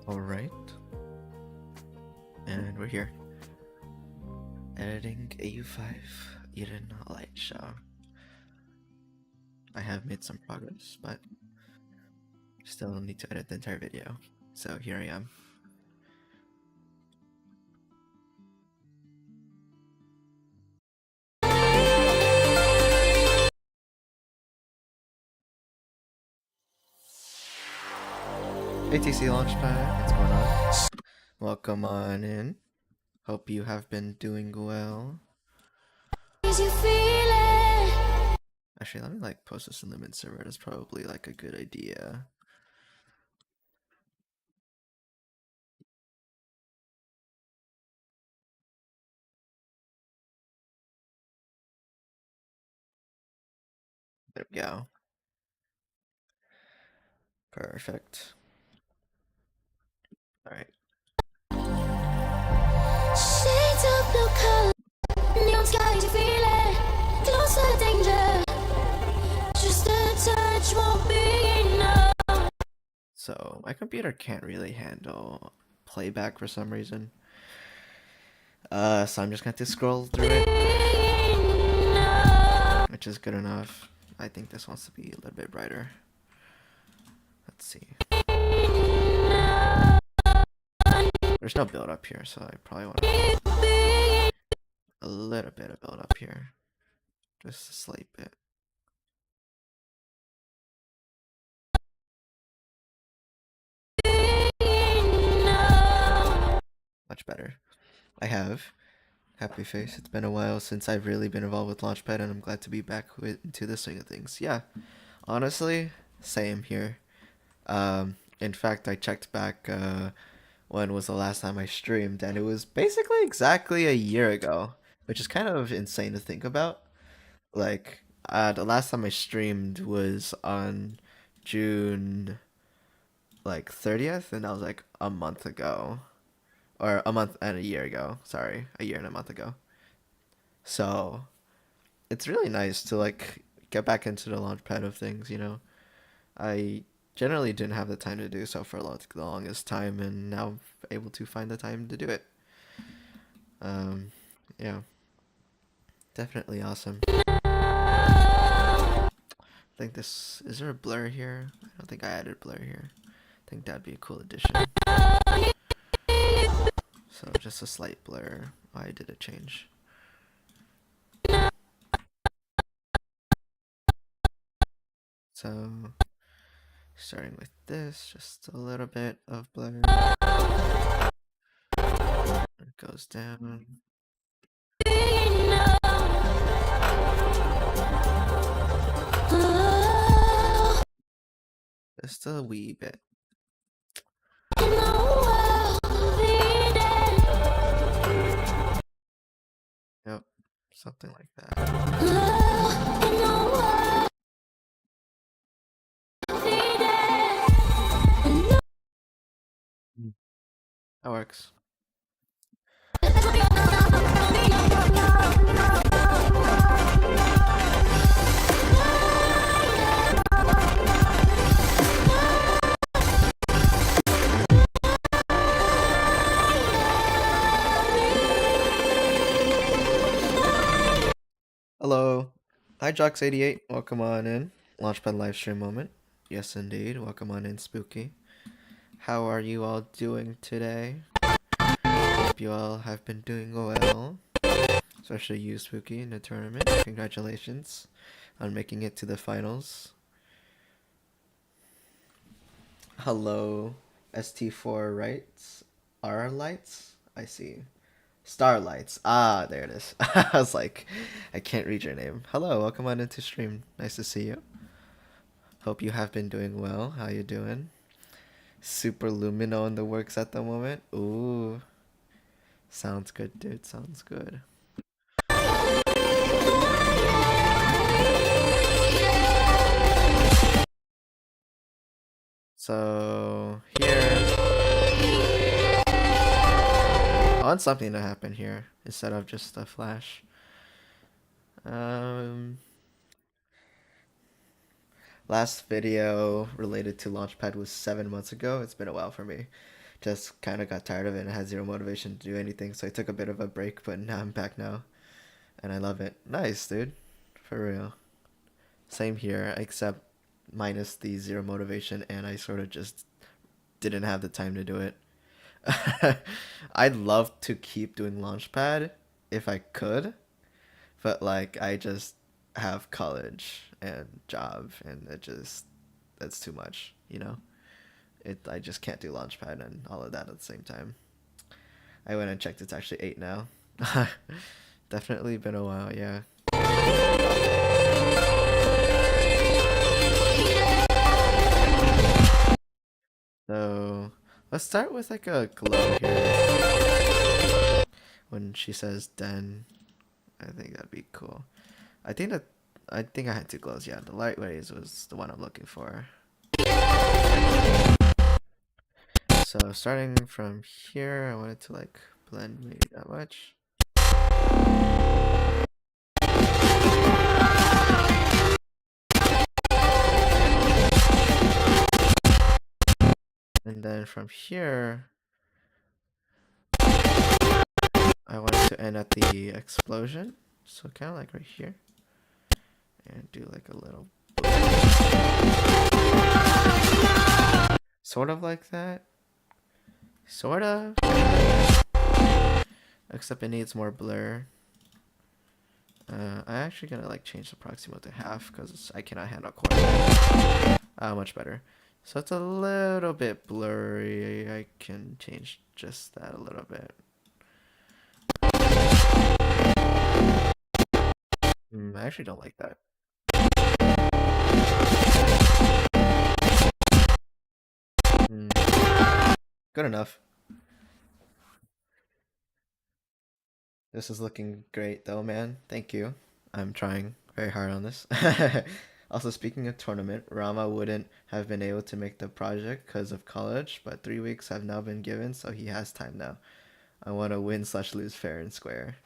Alright. And we're here. Editing AU5 Eden Light Show. I have made some progress, but still need to edit the entire video. So here I am. ATC Launchpad, what's going on? Welcome on in. Hope you have been doing well. Actually, let me post this in the mid server. That's probably a good idea. There we go. Perfect. Alright. Shades of blue color, neon skies, you feel it. Closer danger. Just a touch won't be enough. So my computer can't really handle playback for some reason. So I'm just going to scroll through it, which is good enough. I think this wants to be a little bit brighter. Let's see. There's no build up here, so I probably want a little bit of build up here. Just a slight bit. Much better. I have. Happy face. It's been a while since I've really been involved with Launchpad, and I'm glad to be back into the swing of things. Yeah, honestly, same here. In fact, I checked back when was the last time I streamed, and it was basically exactly a year ago, which is kind of insane to think about. The last time I streamed was on June 30th, and that was a month ago. Or a month and a year ago. Sorry, a year and a month ago. So it's really nice to get back into the launchpad of things, you know. I generally didn't have the time to do so for the longest time, and now I'm able to find the time to do it. Yeah, definitely awesome. I think is there a blur here? I don't think I added blur here. I think that'd be a cool addition. So just a slight blur. Oh, I did a change. So starting with this, just a little bit of blur. It goes down. Just a wee bit. Yep, something like that. That works. Hello. Hi, Jox88. Welcome on in. Launchpad livestream moment. Yes, indeed. Welcome on in, Spooky. How are you all doing today? Hope you all have been doing well. Especially you, Spooky, in the tournament. Congratulations on making it to the finals. Hello, ST4 Rights? R Lights? I see. Starlights. Ah, there it is. I was like, I can't read your name. Hello, welcome on into stream. Nice to see you. Hope you have been doing well. How you doing? Super Lumino in the works at the moment. Ooh, sounds good, dude. Sounds good. So here, I want something to happen here instead of just a flash. Um, Last video related to Launchpad was 7 months ago. It's been a while for me. Just kind of got tired of it and had zero motivation to do anything, so I took a bit of a break, but now I'm back now, and I love it. Nice, dude. For real. Same here, except minus the zero motivation, and I sort of just didn't have the time to do it. I'd love to keep doing Launchpad if I could, but like I just have college and job, and that's too much, you know. I just can't do Launchpad and all of that at the same time. I went and checked. It's actually 8 now. Definitely been a while, yeah. So let's start with like a glow here. When she says den, I think that'd be cool. I think I had two glows. Yeah, the light rays was the one I'm looking for. So starting from here, I wanted to like blend maybe that much. And then from here, I wanted to end at the explosion. So kind of like right here. And do like a little sort of like that. Sort of. Except it needs more blur. I actually gonna like change the proximo to half because I cannot handle quarter. Much better. So it's a little bit blurry. I can change just that a little bit. I actually don't like that. Good enough. This is looking great though, man. Thank you. I'm trying very hard on this. Also, speaking of tournament, Rama wouldn't have been able to make the project because of college, but 3 weeks have now been given, so he has time now. I want to win/lose fair and square.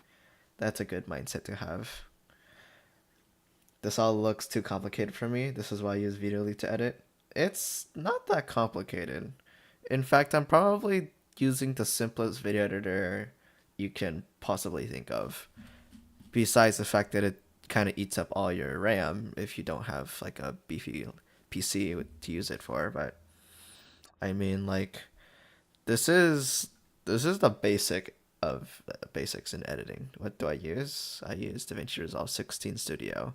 That's a good mindset to have. This all looks too complicated for me. This is why I use Videoly to edit. It's not that complicated. In fact, I'm probably using the simplest video editor you can possibly think of. Besides the fact that it kind of eats up all your RAM if you don't have like a beefy PC to use it for, but I mean like this is the basic of basics in editing. What do I use? I use DaVinci Resolve 16 Studio,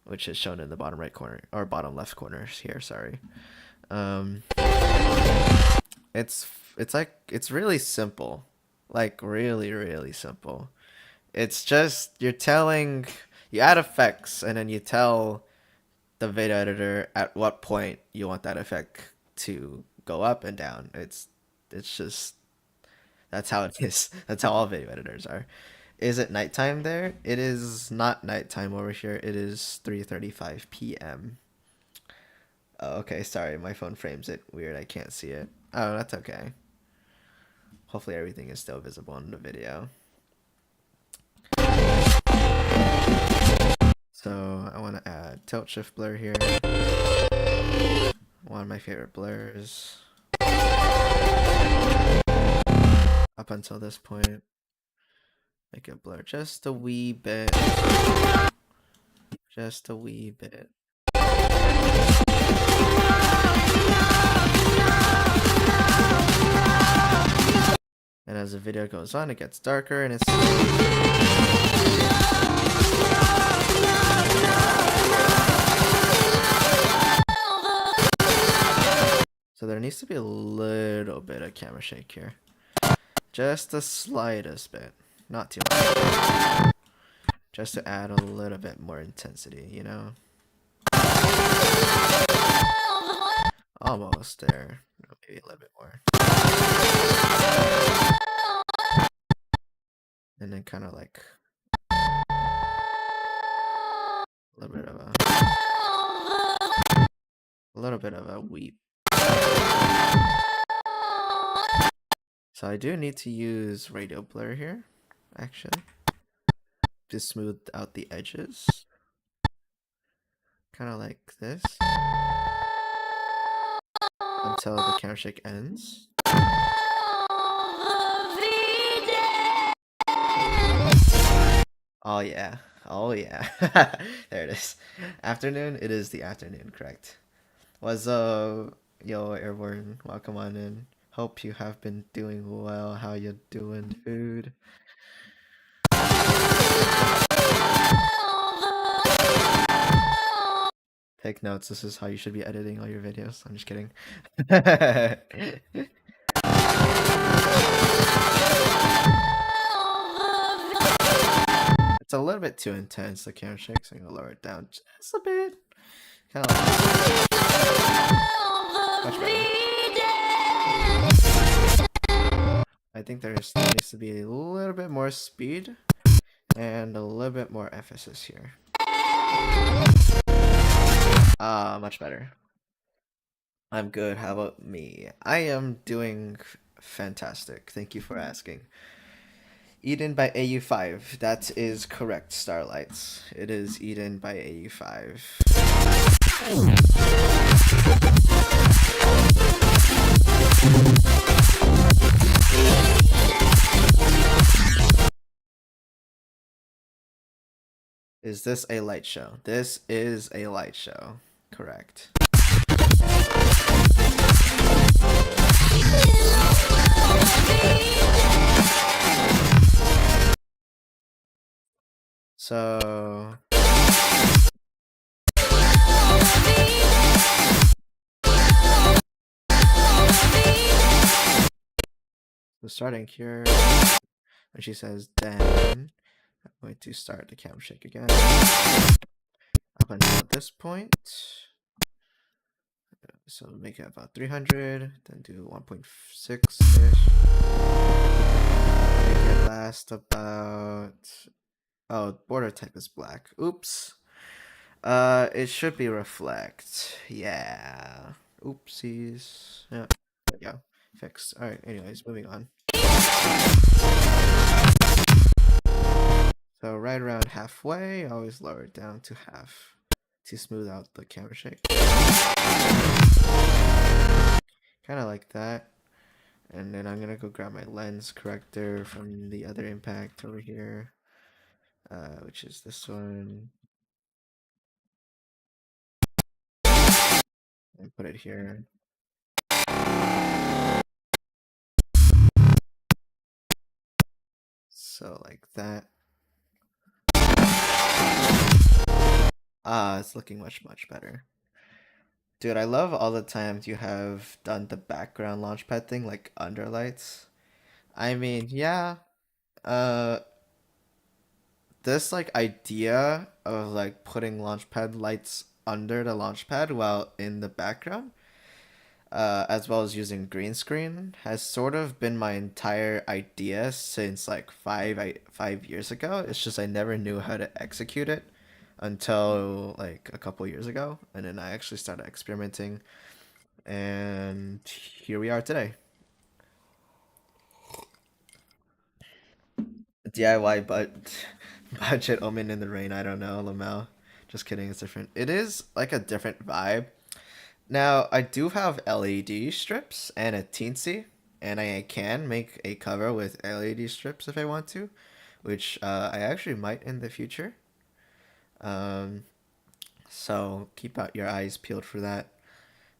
which is shown in the bottom right corner or bottom left corner here, sorry. It's really simple. Like really simple. It's just you add effects and then you tell the video editor at what point you want that effect to go up and down. It's just that's how it is. That's how all video editors are. Is it nighttime there? It is not nighttime over here. It is 3:35 p.m. Oh, okay, sorry, my phone frames it weird. I can't see it. Oh, that's okay. Hopefully everything is still visible in the video. So I want to add tilt shift blur here. One of my favorite blurs. Up until this point, make it blur just a wee bit. Just a wee bit. As the video goes on, it gets darker and it's... So there needs to be a little bit of camera shake here. Just the slightest bit. Not too much. Just to add a little bit more intensity, you know? Almost there. Maybe a little bit more. And then kind of like a little bit of a weep. So I do need to use radio blur here, actually, to smooth out the edges. Kind of like this. Until the camera shake ends. Oh yeah. Oh yeah. There it is. Afternoon? It is the afternoon, correct. What's up, yo, Airborne? Welcome on in. Hope you have been doing well. How you doing, dude? Take notes. This is how you should be editing all your videos. I'm just kidding. It's a little bit too intense, the camera shake, so I'm gonna lower it down just a bit. Kind of like much better. I think there needs to be a little bit more speed and a little bit more emphasis here. Much better. I'm good. How about me? I am doing fantastic. Thank you for asking. Eden by AU5. That is correct, Starlights. It is Eden by AU5. Is this a light show? This is a light show. Correct. So starting here, when she says then, I'm going to start the camera shake again. Up until this point. So make it about 300, then do 1.6-ish. Make it last about... Oh, border type is black. Oops. It should be reflect. Yeah. Oopsies. Yeah. There we go. Fixed. Alright, anyways, moving on. So right around halfway, I always lower it down to half to smooth out the camera shake. Kind of like that. And then I'm gonna go grab my lens corrector from the other impact over here, which is this one, and put it here. So like that. It's looking much better. Dude, I love all the times you have done the background launchpad thing, like underlights. I mean, yeah, uh, this like idea of like putting launchpad lights under the launchpad while in the background, as well as using green screen, has sort of been my entire idea since like 5 years ago. It's just I never knew how to execute it until like a couple years ago, and then I actually started experimenting, and here we are today. DIY but budget omen in the rain. I don't know, Lamel. Just kidding, it's different. It is like a different vibe. Now I do have LED strips and a teensy, and I can make a cover with LED strips if I want to, which I actually might in the future. Um, so keep out your eyes peeled for that.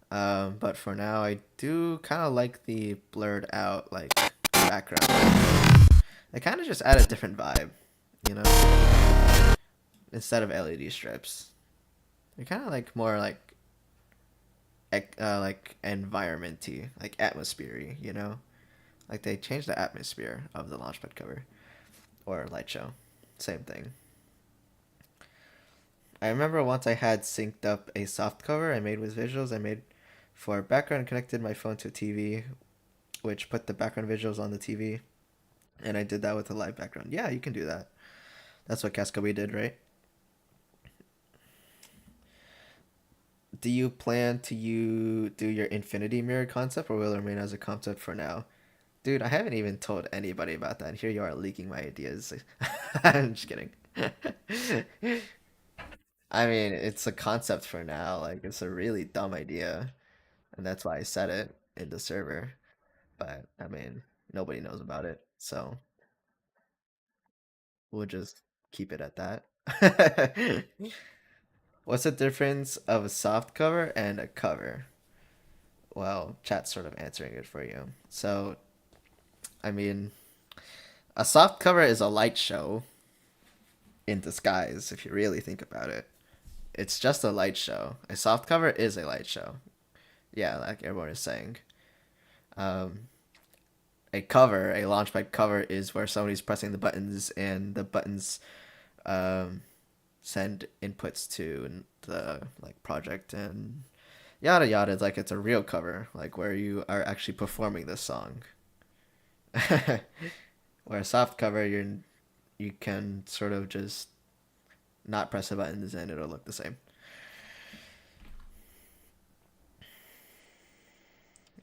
But for now, I do kind of like the blurred out, like background. They kind of just add a different vibe, you know, instead of LED strips. They're kind of like more like environmenty, like atmosphere, you know? Like they changed the atmosphere of the launchpad cover or light show. Same thing. I remember once I had synced up a soft cover I made with visuals I made for background and connected my phone to a TV, which put the background visuals on the TV, and I did that with a live background. Yeah, you can do that. That's what Cascoby did, right? Do you plan to do your infinity mirror concept, or will it remain as a concept for now? Dude, I haven't even told anybody about that. Here you are leaking my ideas. I'm just kidding. I mean, it's a concept for now. Like, it's a really dumb idea, and that's why I said it in the server. But I mean, nobody knows about it, so we'll just keep it at that. What's the difference of a soft cover and a cover? Well, chat's sort of answering it for you. So, I mean, a soft cover is a light show in disguise, if you really think about it. It's just a light show. A soft cover is a light show. Yeah, like everyone is saying. Um, a cover, a launchpad cover, is where somebody's pressing the buttons and the buttons um, send inputs to the like project and yada yada. It's like it's a real cover, like where you are actually performing the song. Where a soft cover, you can sort of just not press the buttons and it'll look the same.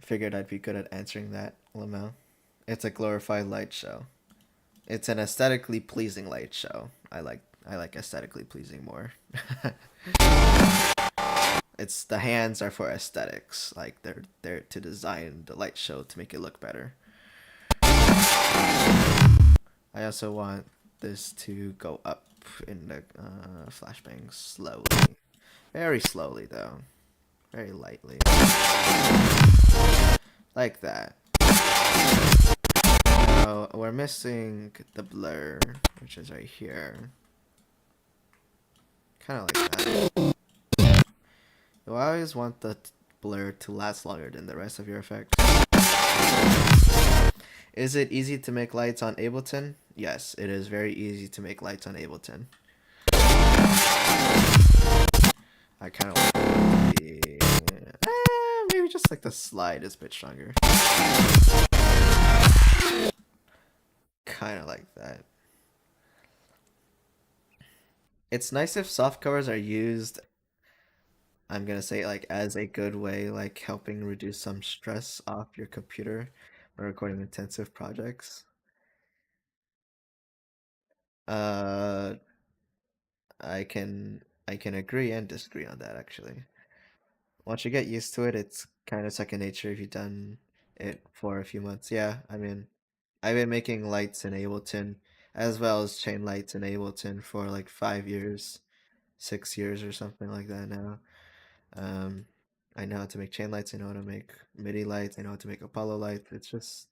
Figured I'd be good at answering that, Lamel. It's a glorified light show. It's an aesthetically pleasing light show. I like aesthetically pleasing more. It's the hands are for aesthetics. Like they're there to design the light show to make it look better. I also want this to go up in the flashbang slowly. Very slowly though. Very lightly. Like that. So we're missing the blur, which is right here. Kind of like that. I always want the blur to last longer than the rest of your effects. Is it easy to make lights on Ableton? Yes, it is very easy to make lights on Ableton. I kind of want the... maybe just like the slide is a bit stronger. Kind of like that. It's nice if soft covers are used, I'm gonna say, like as a good way, like helping reduce some stress off your computer when recording intensive projects. Uh, I can agree and disagree on that actually. Once you get used to it, it's kind of second nature if you've done it for a few months. Yeah, I mean, I've been making lights in Ableton as well as chain lights in Ableton for like 5 years, 6 years or something like that now. Um, I know how to make chain lights. I know how to make MIDI lights. I know how to make Apollo lights. It's just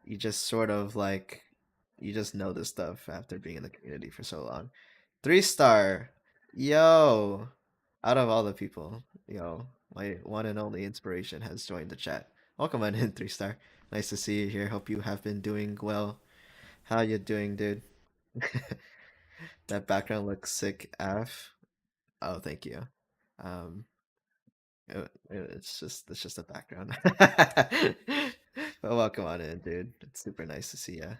you just sort of like you just know this stuff after being in the community for so long. 3 star, yo! Out of all the people, yo, my one and only inspiration has joined the chat. Welcome on in, 3 star. Nice to see you here. Hope you have been doing well. How you doing, dude? That background looks sick, Af. Oh, thank you. Um, it's just a background. But welcome on in, dude. It's super nice to see you.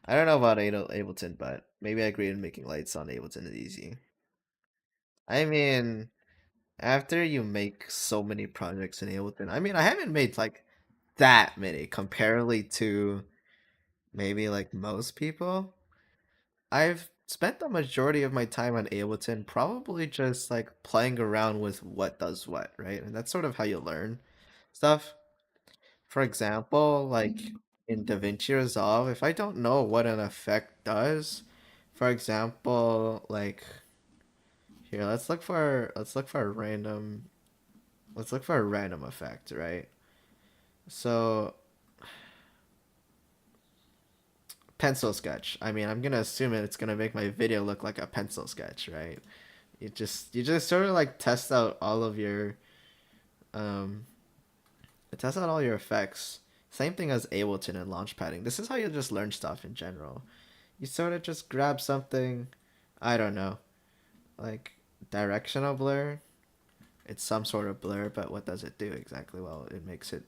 I don't know about Ableton, but maybe I agree in making lights on Ableton is easy. I mean, after you make so many projects in Ableton, I mean, I haven't made like that many comparatively to maybe like most people. I've spent the majority of my time on Ableton probably just like playing around with what does what, right? And that's sort of how you learn stuff. For example, like in DaVinci Resolve, if I don't know what an effect does, for example, like here, let's look for a random effect, right? So pencil sketch. I mean, I'm gonna assume it's gonna make my video look like a pencil sketch, right? You just sort of like um test out all your effects. Same thing as Ableton and Launchpadding. This is how you just learn stuff in general. You sort of just grab something, I don't know, like directional blur. It's some sort of blur, but what does it do exactly? Well, it makes it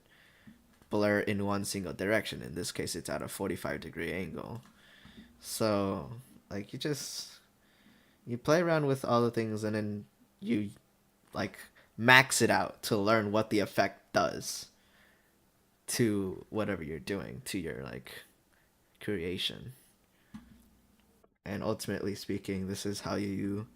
blur in one single direction. In this case, it's at a 45-degree angle. So, like, you play around with all the things and then you like max it out to learn what the effect does to whatever you're doing, to your like creation. And ultimately speaking, this is how you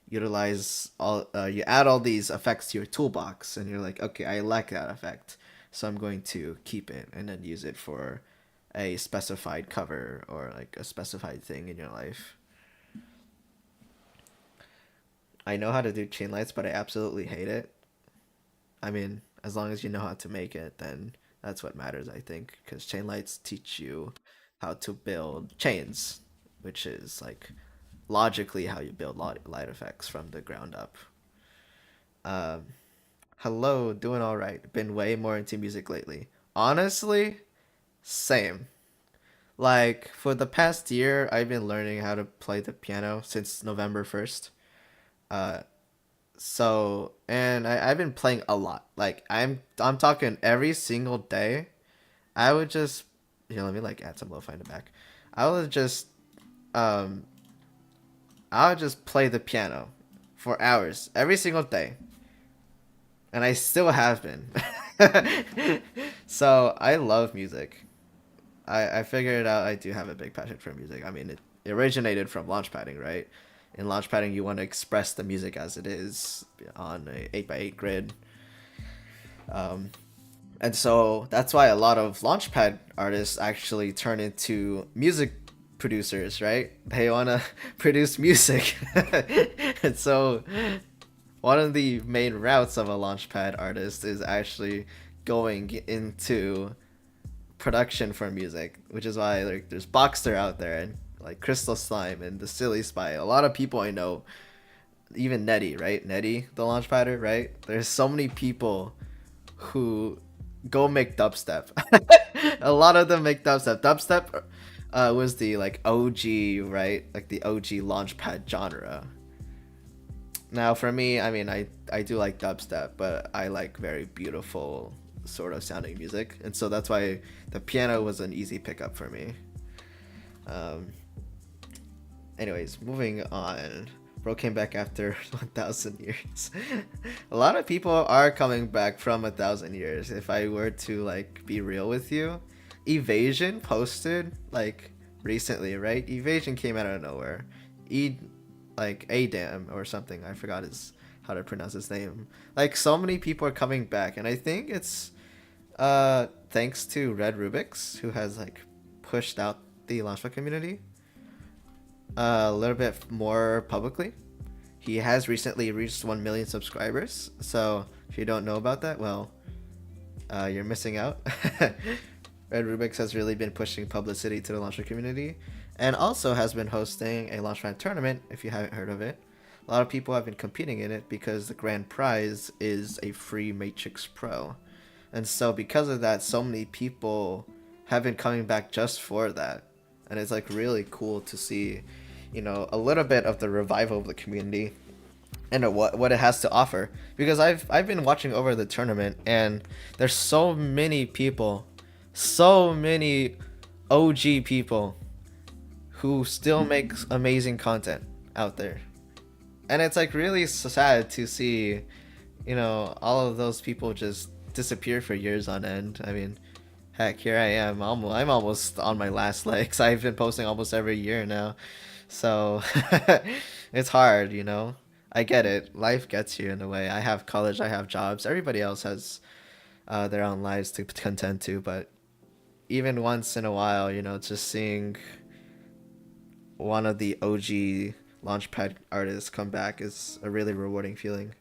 utilize you add all these effects to your toolbox, and you're like, okay, I like that effect, so I'm going to keep it and then use it for a specified cover or like a specified thing in your life. I know how to do chain lights, but I absolutely hate it. I mean, as long as you know how to make it, then that's what matters, I think, because chain lights teach you how to build chains, which is like logically how you build light effects from the ground up. Um, Hello, doing all right. Been way more into music lately. Honestly, same. Like for the past year, I've been learning how to play the piano since November 1st. Uh, and I've been playing a lot. Like I'm talking every single day. I would just let me like add some lo-fi in the back. I would just um I would just play the piano for hours every single day, and I still have been. So I love music. I figured out I do have a big passion for music. I mean, it originated from launchpadding, right? In launchpadding, you want to express the music as it is on a 8x8 grid. Um, and so that's why a lot of launchpad artists actually turn into music producers, right? They want to produce music. And so one of the main routes of a launchpad artist is actually going into production for music, which is why like there's Boxster out there and like Crystal Slime and the Silly Spy. A lot of people I know, even Netty, right? Netty, the launchpadder, right? There's so many people who go make dubstep. A lot of them make dubstep. Dubstep was the like OG, right? Like the OG launchpad genre. Now for me, I mean, I do like dubstep, but I like very beautiful sort of sounding music, and so that's why the piano was an easy pickup for me. Um, Anyways, moving on. Bro came back after 1,000 years. A lot of people are coming back from 1,000 years. If I were to like be real with you, Evasion posted like recently, right? Evasion came out of nowhere. E like Adam or something. I forgot his how to pronounce his name. Like so many people are coming back, and I think it's thanks to Red Rubix, who has like pushed out the Launchpad community a little bit more publicly. He has recently reached 1 million subscribers. So if you don't know about that, well, you're missing out. Red Rubix has really been pushing publicity to the Launchpad community, and also has been hosting a Launchpad tournament. If you haven't heard of it, a lot of people have been competing in it because the grand prize is a free Matrix Pro. And so because of that, so many people have been coming back just for that. And it's like really cool to see, a little bit of the revival of the community and what it has to offer. Because I've been watching over the tournament, and there's so many people, so many OG people who still make amazing content out there. And it's like really sad to see, all of those people just disappear for years on end. I mean, heck, here I am. I'm almost on my last legs. I've been posting almost every year now. So it's hard, I get it. Life gets you in a way. I have college, I have jobs. Everybody else has their own lives to contend to. But even once in a while, just seeing one of the OG Launchpad artists come back is a really rewarding feeling.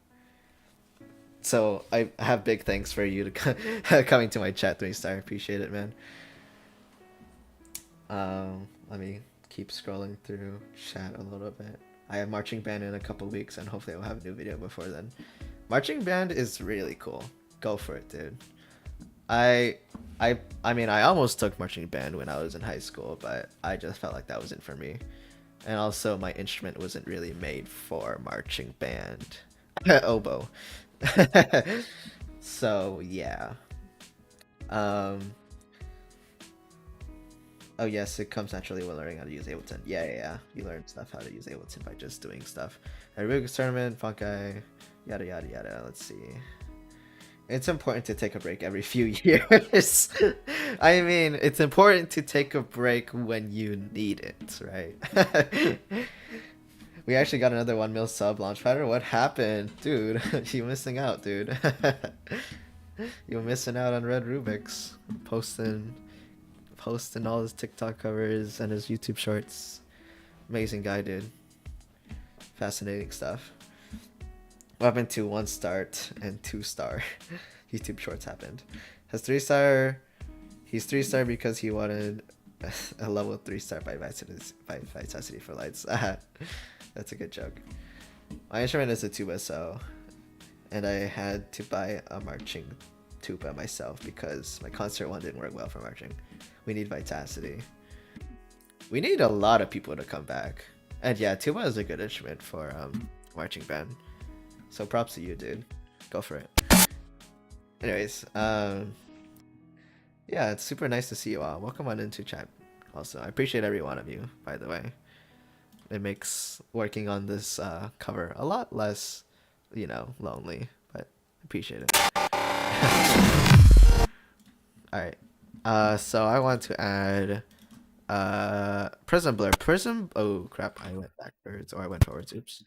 So I have big thanks for you to coming to my chat, Three Star. Appreciate it, man. Let me keep scrolling through chat a little bit. I have marching band in a couple weeks, and hopefully I'll have a new video before then. Marching band is really cool. Go for it, dude. I I mean I almost took marching band when I was in high school, but I just felt like that wasn't for me. And also my instrument wasn't really made for marching band. Oboe. So yeah. Um oh yes, it comes naturally when learning how to use Ableton. Yeah. You learn stuff how to use Ableton by just doing stuff. A Rubik's tournament, Funkai, yada yada yada. Let's see. It's important to take a break every few years. I mean, it's important to take a break when you need it, right? We actually got another 1 mil sub launchpad. What happened? Dude, you missing out, dude. You're missing out on Red Rubik's. Posting posting all his TikTok covers and his YouTube shorts. Amazing guy, dude. Fascinating stuff. What happened to 1 star and 2 star YouTube shorts happened? Has 3 star. He's 3 star because he wanted a level 3 star by Vitality for lights. That's a good joke. My instrument is a tuba, so, and I had to buy a marching tuba myself because my concert one didn't work well for marching. We need Vitality. We need a lot of people to come back. And yeah, tuba is a good instrument for marching band. So props to you, dude. Go for it. Anyways, yeah, it's super nice to see you all. Welcome on into chat. Also, I appreciate every one of you, by the way. It makes working on this cover a lot less, lonely, but I appreciate it. Alright. So I want to add Prism Blur. Oh crap, I went backwards, or I went forwards, oops.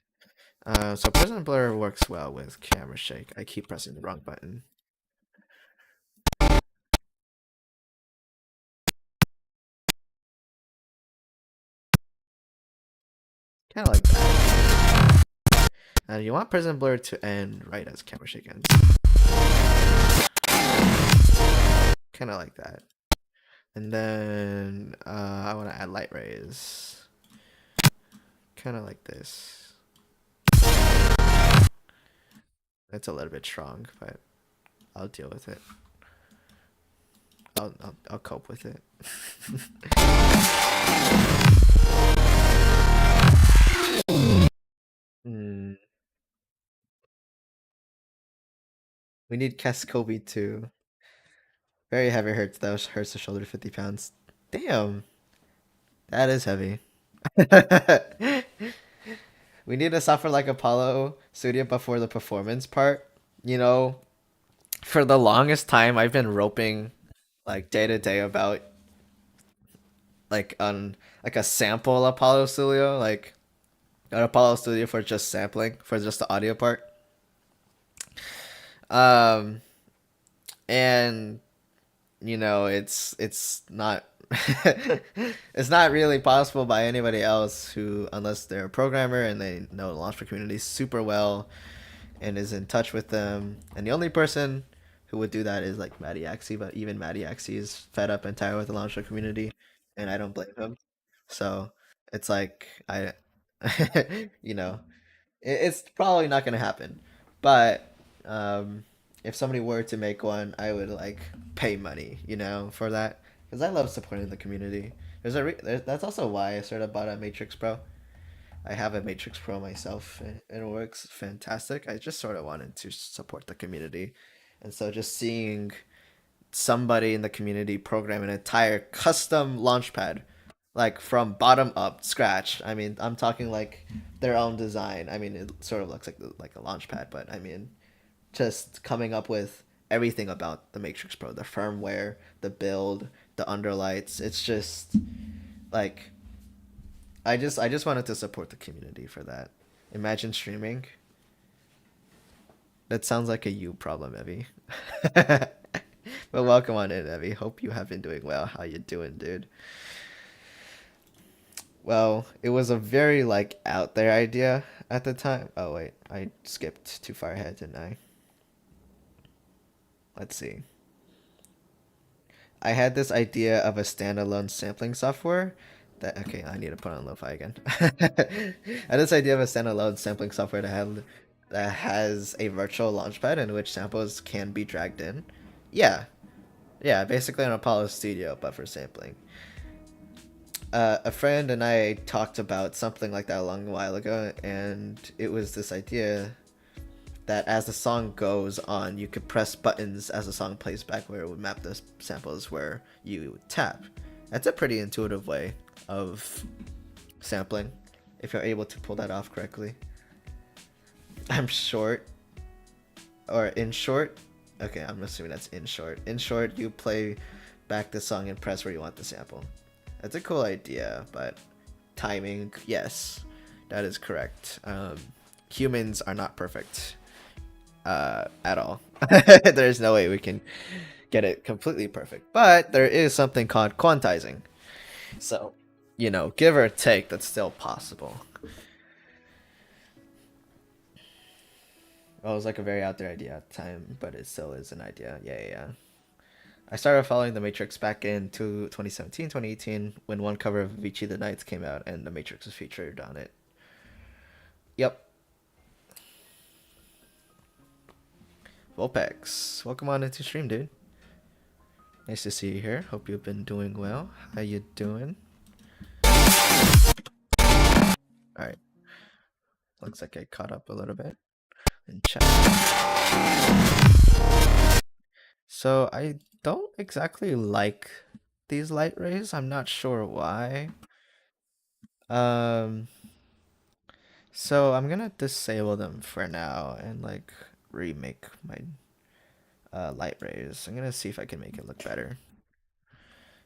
So Prism Blur works well with camera shake. I keep pressing the wrong button. Kind of like that. And you want Prism Blur to end right as camera shake ends. Kind of like that. And then I want to add light rays. Kind of like this. It's a little bit strong, but I'll deal with it. I'll cope with it. Hmm. We need Cascoby too. Very heavy hurts. That hurts the shoulder 50 pounds. Damn. That is heavy. We need to suffer like Apollo Studio before the performance part. You know, for the longest time, I've been roping like day to day about like on like a sample Apollo Studio, like an Apollo Studio for just sampling for just the audio part. Um, and it's not it's not really possible by anybody else who unless they're a programmer and they know the Launchpad community super well and is in touch with them. And the only person who would do that is like Matty Axie, but even Matty Axie is fed up and tired with the Launchpad community, and I don't blame him. So it's like I you know it's probably not gonna happen. But if somebody were to make one, I would like pay money, for that because I love supporting the community. That's also why I sort of bought a Matrix Pro. I have a Matrix Pro myself, and it works fantastic. I just sort of wanted to support the community, and so just seeing somebody in the community program an entire custom launchpad like from bottom up scratch. I mean, I'm talking like their own design. I mean, it sort of looks like a launch pad, but I mean, just coming up with everything about the Matrix Pro, the firmware, the build, the underlights. It's just like I just wanted to support the community for that. Imagine streaming. That sounds like a you problem, Evie. But welcome on in, Evie. Hope you have been doing well. How you doing, dude? Well, it was a very like out there idea at the time. Oh wait, I skipped too far ahead, didn't I? Let's see. I had this idea of a standalone sampling software That okay, I need to put on lo-fi again. I had this idea of a standalone sampling software that has a virtual launchpad in which samples can be dragged in. Yeah, yeah, basically an Apollo Studio, but for sampling. A friend and I talked about something like that a long while ago, and it was this idea that as the song goes on, you could press buttons as the song plays back where it would map the samples where you tap. That's a pretty intuitive way of sampling, if you're able to pull that off correctly. I'm short, or in short. Okay, I'm assuming that's in short. In short, you play back the song and press where you want the sample. That's a cool idea, but timing, yes, that is correct. Humans are not perfect at all. There's no way we can get it completely perfect, but there is something called quantizing. So, give or take, that's still possible. Well, it was like a very out there idea at the time, but it still is an idea. Yeah, yeah, yeah. I started following The Matrix back in 2017, 2018, when one cover of Vici the Nights came out and The Matrix was featured on it. Yep. Volpex, welcome on into stream, dude. Nice to see you here. Hope you've been doing well. How you doing? Alright. Looks like I caught up a little bit in chat. So I don't exactly like these light rays. I'm not sure why. Um, so I'm gonna disable them for now and like remake my light rays. I'm gonna see if I can make it look better.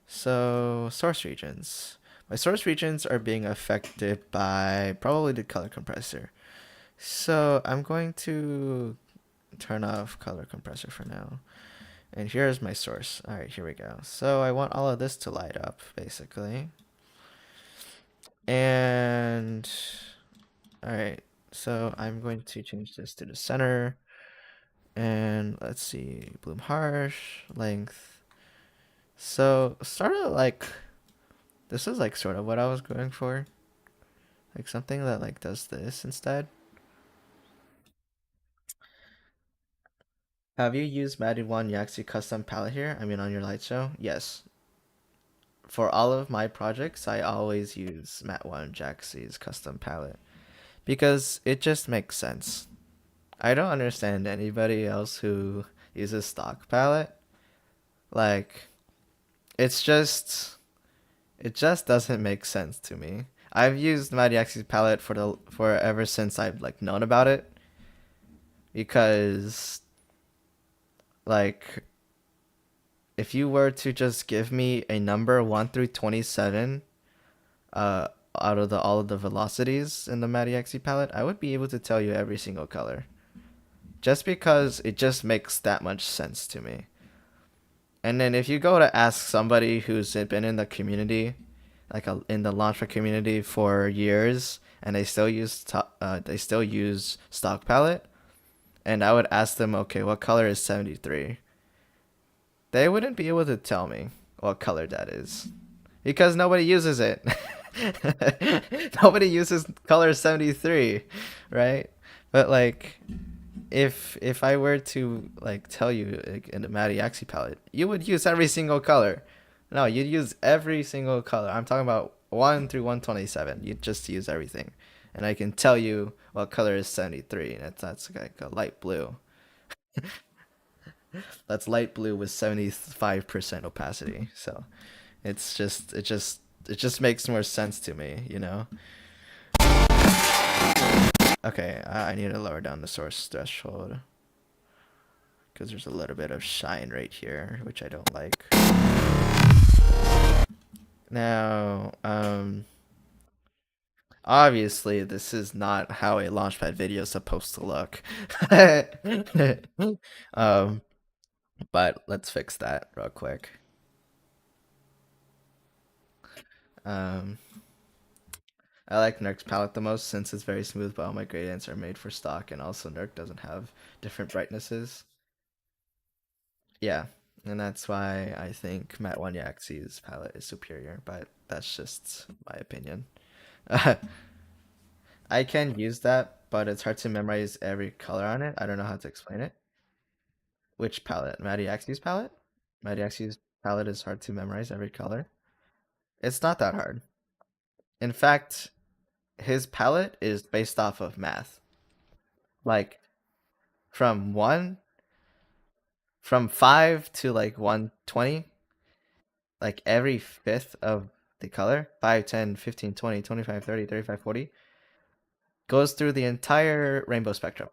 So source regions. My source regions are being affected by probably the color compressor. So I'm going to turn off color compressor for now. And here's my source. All right, here we go. So I want all of this to light up, basically. And all right, so I'm going to change this to the center. And let's see, bloom harsh, length. So sort of like, this is like sort of what I was going for. Like something that like does this instead. Have you used Matted One Yaxi custom palette here? I mean on your light show? Yes. For all of my projects, I always use Matte One Jaxi's custom palette because it just makes sense. I don't understand anybody else who uses stock palette. Like, it's just it just doesn't make sense to me. I've used Madiaxi's palette for ever since I've like known about it because like if you were to just give me a number 1 through 27 out of the all of the velocities in the Madiaxi palette, I would be able to tell you every single color. Just because it just makes that much sense to me. And then if you go to ask somebody who's been in the community, like in the Launchpad community for years, and they still use stock palette, and I would ask them, okay, what color is 73? They wouldn't be able to tell me what color that is because nobody uses it. Nobody uses color 73, right? But like if I were to like tell you like, in the Madiaxi palette, you would use every single color. No, you'd use every single color. I'm talking about 1 through 127. You'd just use everything. And I can tell you what color is 73. That's like a light blue. That's light blue with 75% opacity. So it just makes more sense to me, you know? Okay, I need to lower down the source threshold because there's a little bit of shine right here, which I don't like. Now, obviously this is not how a launchpad video is supposed to look. um, but let's fix that real quick. Um, I like Nerk's palette the most since it's very smooth, but all my gradients are made for stock, and also Nerk doesn't have different brightnesses. Yeah, And that's why I think Matt Wanyaxi's palette is superior, but that's just my opinion. I can use that, but it's hard to memorize every color on it. I don't know how to explain it. Which palette? Matty palette? Matty palette is hard to memorize every color. It's not that hard. In fact, his palette is based off of math. Like from one from 5 to like 120, like every fifth of the color, 5, 10, 15, 20, 25, 30, 35, 40, goes through the entire rainbow spectrum,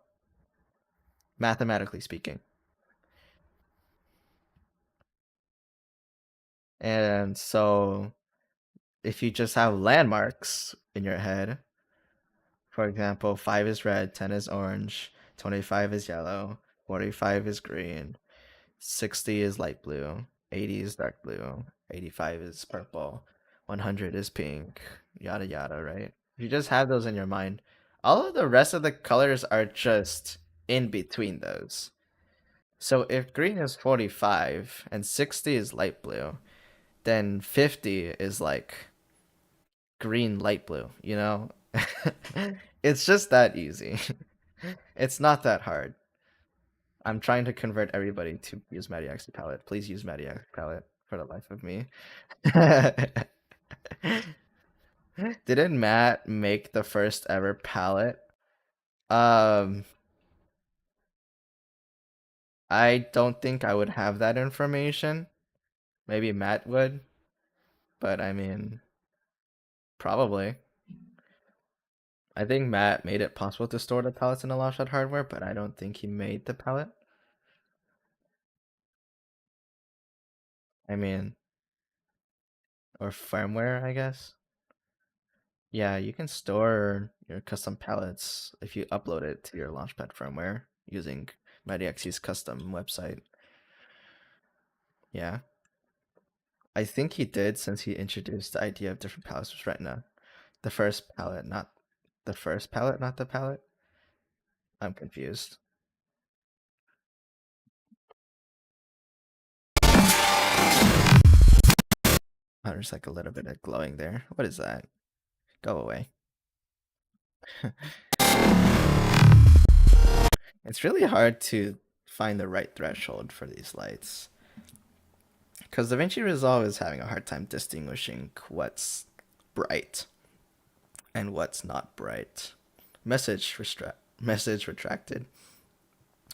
mathematically speaking. And so if you just have landmarks in your head, for example, 5 is red, 10 is orange, 25 is yellow, 45 is green, 60 is light blue, 80 is dark blue, 85 is purple, 100 is pink, yada yada, right? If you just have those in your mind, all of the rest of the colors are just in between those. So if green is 45 and 60 is light blue, then 50 is like green light blue, you know? It's just that easy. It's not that hard. I'm trying to convert everybody to use Matty palette. Please use Matty palette for the life of me. Didn't Matt make the first ever palette? Um, I don't think I would have that information. Maybe Matt would, but I mean, probably. I think Matt made it possible to store the palettes in the launchpad hardware, but I don't think he made the palette. I mean, or firmware, I guess. Yeah, you can store your custom palettes if you upload it to your Launchpad firmware using MightyXU's custom website. Yeah. I think he did since he introduced the idea of different palettes with Retina. The first palette, not the first palette, not the palette. I'm confused. Oh, there's like a little bit of glowing there. What is that? Go away. It's really hard to find the right threshold for these lights. Because DaVinci Resolve is having a hard time distinguishing what's bright and what's not bright. Message retracted.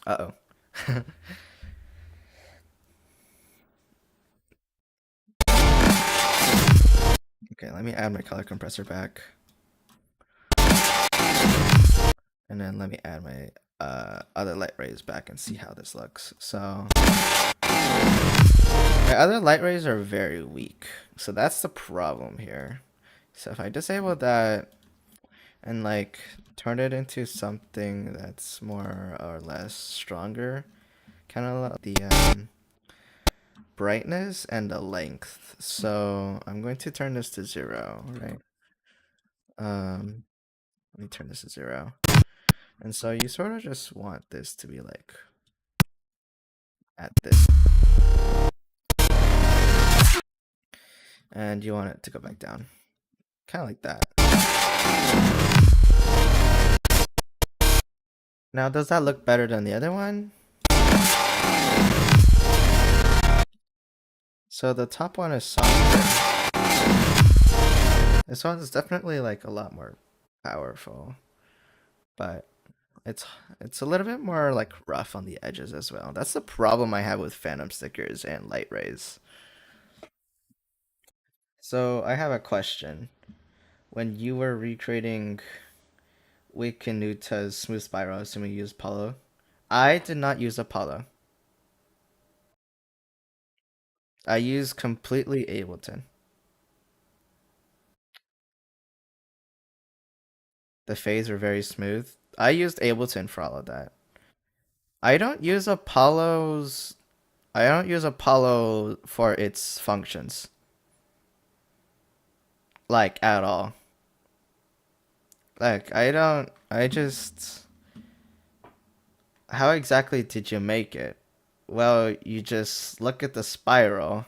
Uh oh. Okay, let me add my color compressor back. And then let me add my other light rays back and see how this looks. So my other light rays are very weak. So that's the problem here. So if I disable that and like turn it into something that's more or less stronger, kind of like the brightness and the length. So I'm going to turn this to 0, right? Let me turn this to 0. And so you sort of just want this to be like at this. And you want it to go back down. Kind of like that. Now, does that look better than the other one? So the top one is softer. This one is definitely like a lot more powerful, but it's a little bit more like rough on the edges as well. That's the problem I have with phantom stickers and light rays. So I have a question. When you were recreating Wikinuta's smooth spiral, assuming you used Apollo, I did not use Apollo. I used completely Ableton. The fades were very smooth. I used Ableton for all of that. I don't use Apollo's. I don't use Apollo for its functions. Like, at all. Like, I don't. I just. How exactly did you make it? Well, you just look at the spiral.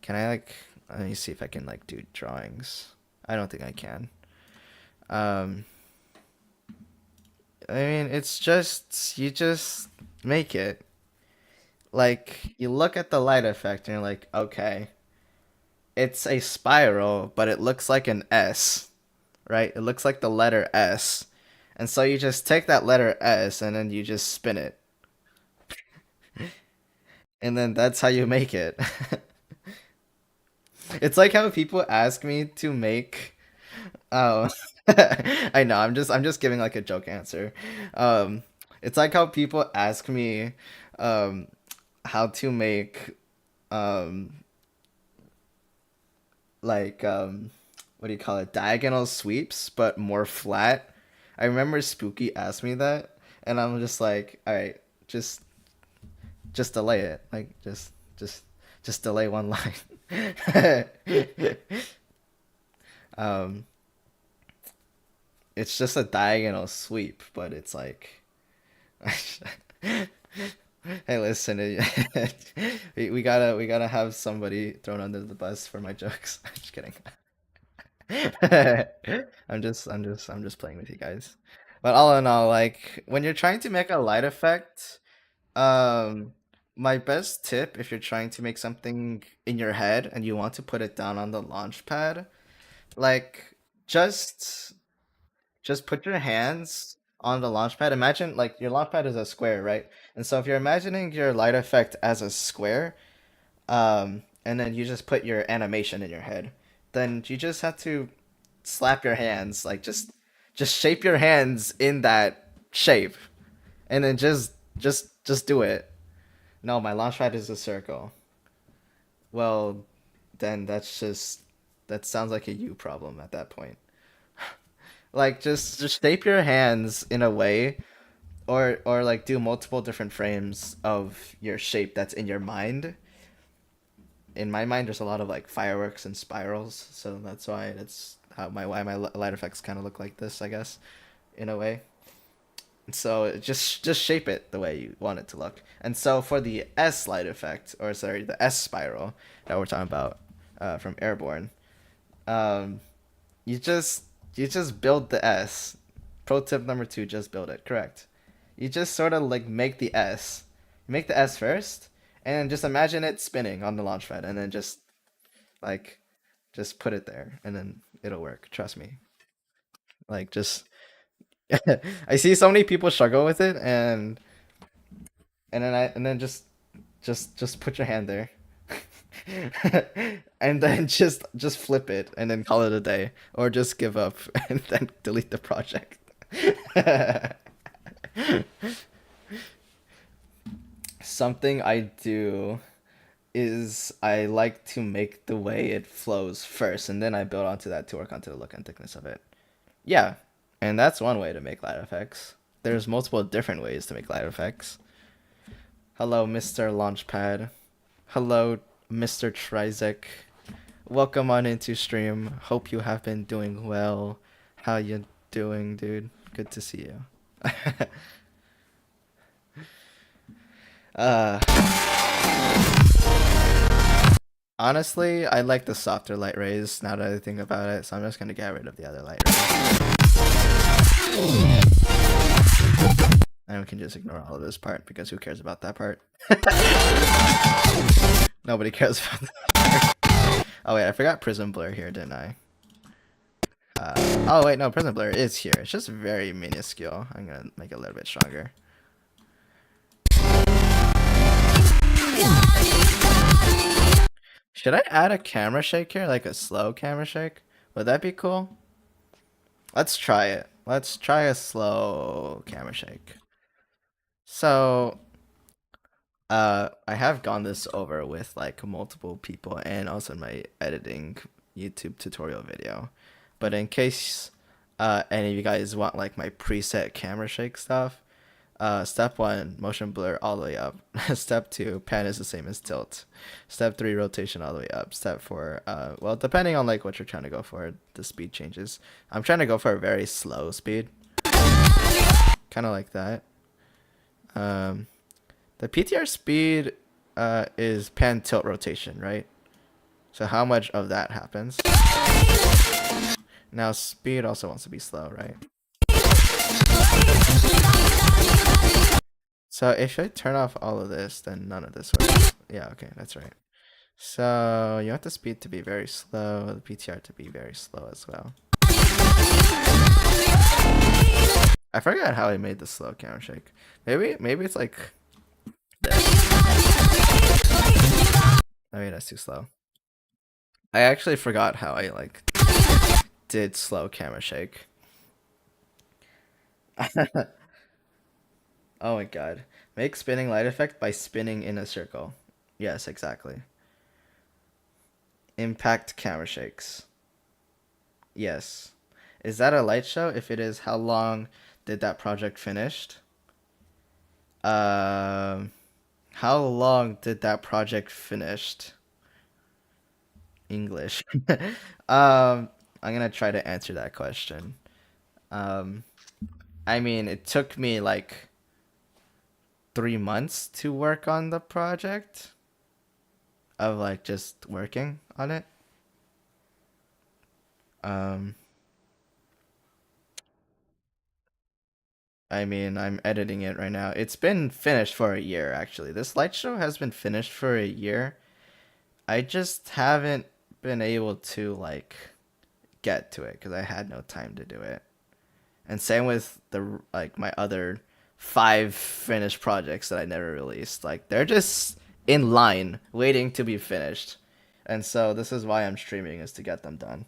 Can I like? Let me see if I can like do drawings. I don't think I can. Um, I mean, it's just you just make it. Like you look at the light effect and you're like, okay, it's a spiral, but it looks like an S, right? It looks like the letter S. And so you just take that letter S and then you just spin it. And then that's how you make it. It's like how people ask me to make oh I know, I'm just giving like a joke answer. Um it's like how people ask me um how to make um like what do you call it? Diagonal sweeps, but more flat. I remember Spooky asked me that, and I'm just like, all right, just delay it, like just delay one line. um, it's just a diagonal sweep, but it's like, hey, listen, we gotta have somebody thrown under the bus for my jokes. Just kidding. I'm just playing with you guys. But all in all, like when you're trying to make a light effect, um, my best tip if you're trying to make something in your head and you want to put it down on the launch pad, like just just put your hands on the launch pad. Imagine like your launch pad is a square, right? And so if you're imagining your light effect as a square, and then you just put your animation in your head, then you just have to slap your hands, like just shape your hands in that shape, and then just do it. No, my launch pad is a circle. Well, then that sounds like a you problem at that point. Like just shape your hands in a way, or like do multiple different frames of your shape that's in your mind. In my mind, there's a lot of like fireworks and spirals, so that's how my why my light effects kind of look like this, I guess, in a way. So just shape it the way you want it to look. And so for the S light effect, or sorry, the S spiral that we're talking about from Airborne, um, you just you just build the S. Pro tip number two: just build it. Correct. You just sort of like make the S. Make the S first, and just imagine it spinning on the launch pad, and then like just put it there, and then it'll work. Trust me. Like just I see so many people struggle with it, and then just put your hand there. And then just flip it and then call it a day, or just give up and then delete the project. Something I do is I like to make the way it flows first, and then I build onto that to work onto the look and thickness of it. Yeah, and that's one way to make light effects. There's multiple different ways to make light effects. Hello, Mr. Launchpad. Hello, Mr. Trizek. Welcome on into stream. Hope you have been doing well. How you doing, dude? Good to see you. uh, Honestly, I like the softer light rays now that I think about it, so I'm just gonna get rid of the other light rays. And we can just ignore all of this part because who cares about that part? Nobody cares about that part. Oh wait, I forgot Prism Blur here, didn't I? Oh wait, no, Prism Blur is here. It's just very minuscule. I'm gonna make it a little bit stronger. Should I add a camera shake here, like a slow camera shake? Would that be cool? Let's try it. Let's try a slow camera shake. So, I have gone this over with like multiple people and also in my editing YouTube tutorial video. But in case any of you guys want like my preset camera shake stuff, step one, motion blur all the way up. Step two, pan is the same as tilt. Step three, rotation all the way up. Step four, well, depending on like what you're trying to go for, the speed changes. I'm trying to go for a very slow speed, kind of like that. The PTR speed is pan tilt rotation, right? So how much of that happens? Now speed also wants to be slow, right? So if I turn off all of this, then none of this works. Yeah, okay, that's right. So you want the speed to be very slow, the PTR to be very slow as well. I forgot how I made the slow camera shake. Maybe it's like this. I mean that's too slow. I actually forgot how I like did slow camera shake. Oh my god. Make spinning light effect by spinning in a circle. Yes, exactly. Impact camera shakes. Yes. Is that a light show? If it is, how long did that project finished? Um, how long did that project finished? English. I'm gonna try to answer that question. Um, I mean, it took me like 3 months to work on the project of like just working on it. Um, I mean, I'm editing it right now. It's been finished for a year, actually. This light show has been finished for a year. I just haven't been able to like get to it because I had no time to do it. And same with the like my other 5 finished projects that I never released. Like they're just in line waiting to be finished. And so this is why I'm streaming is to get them done.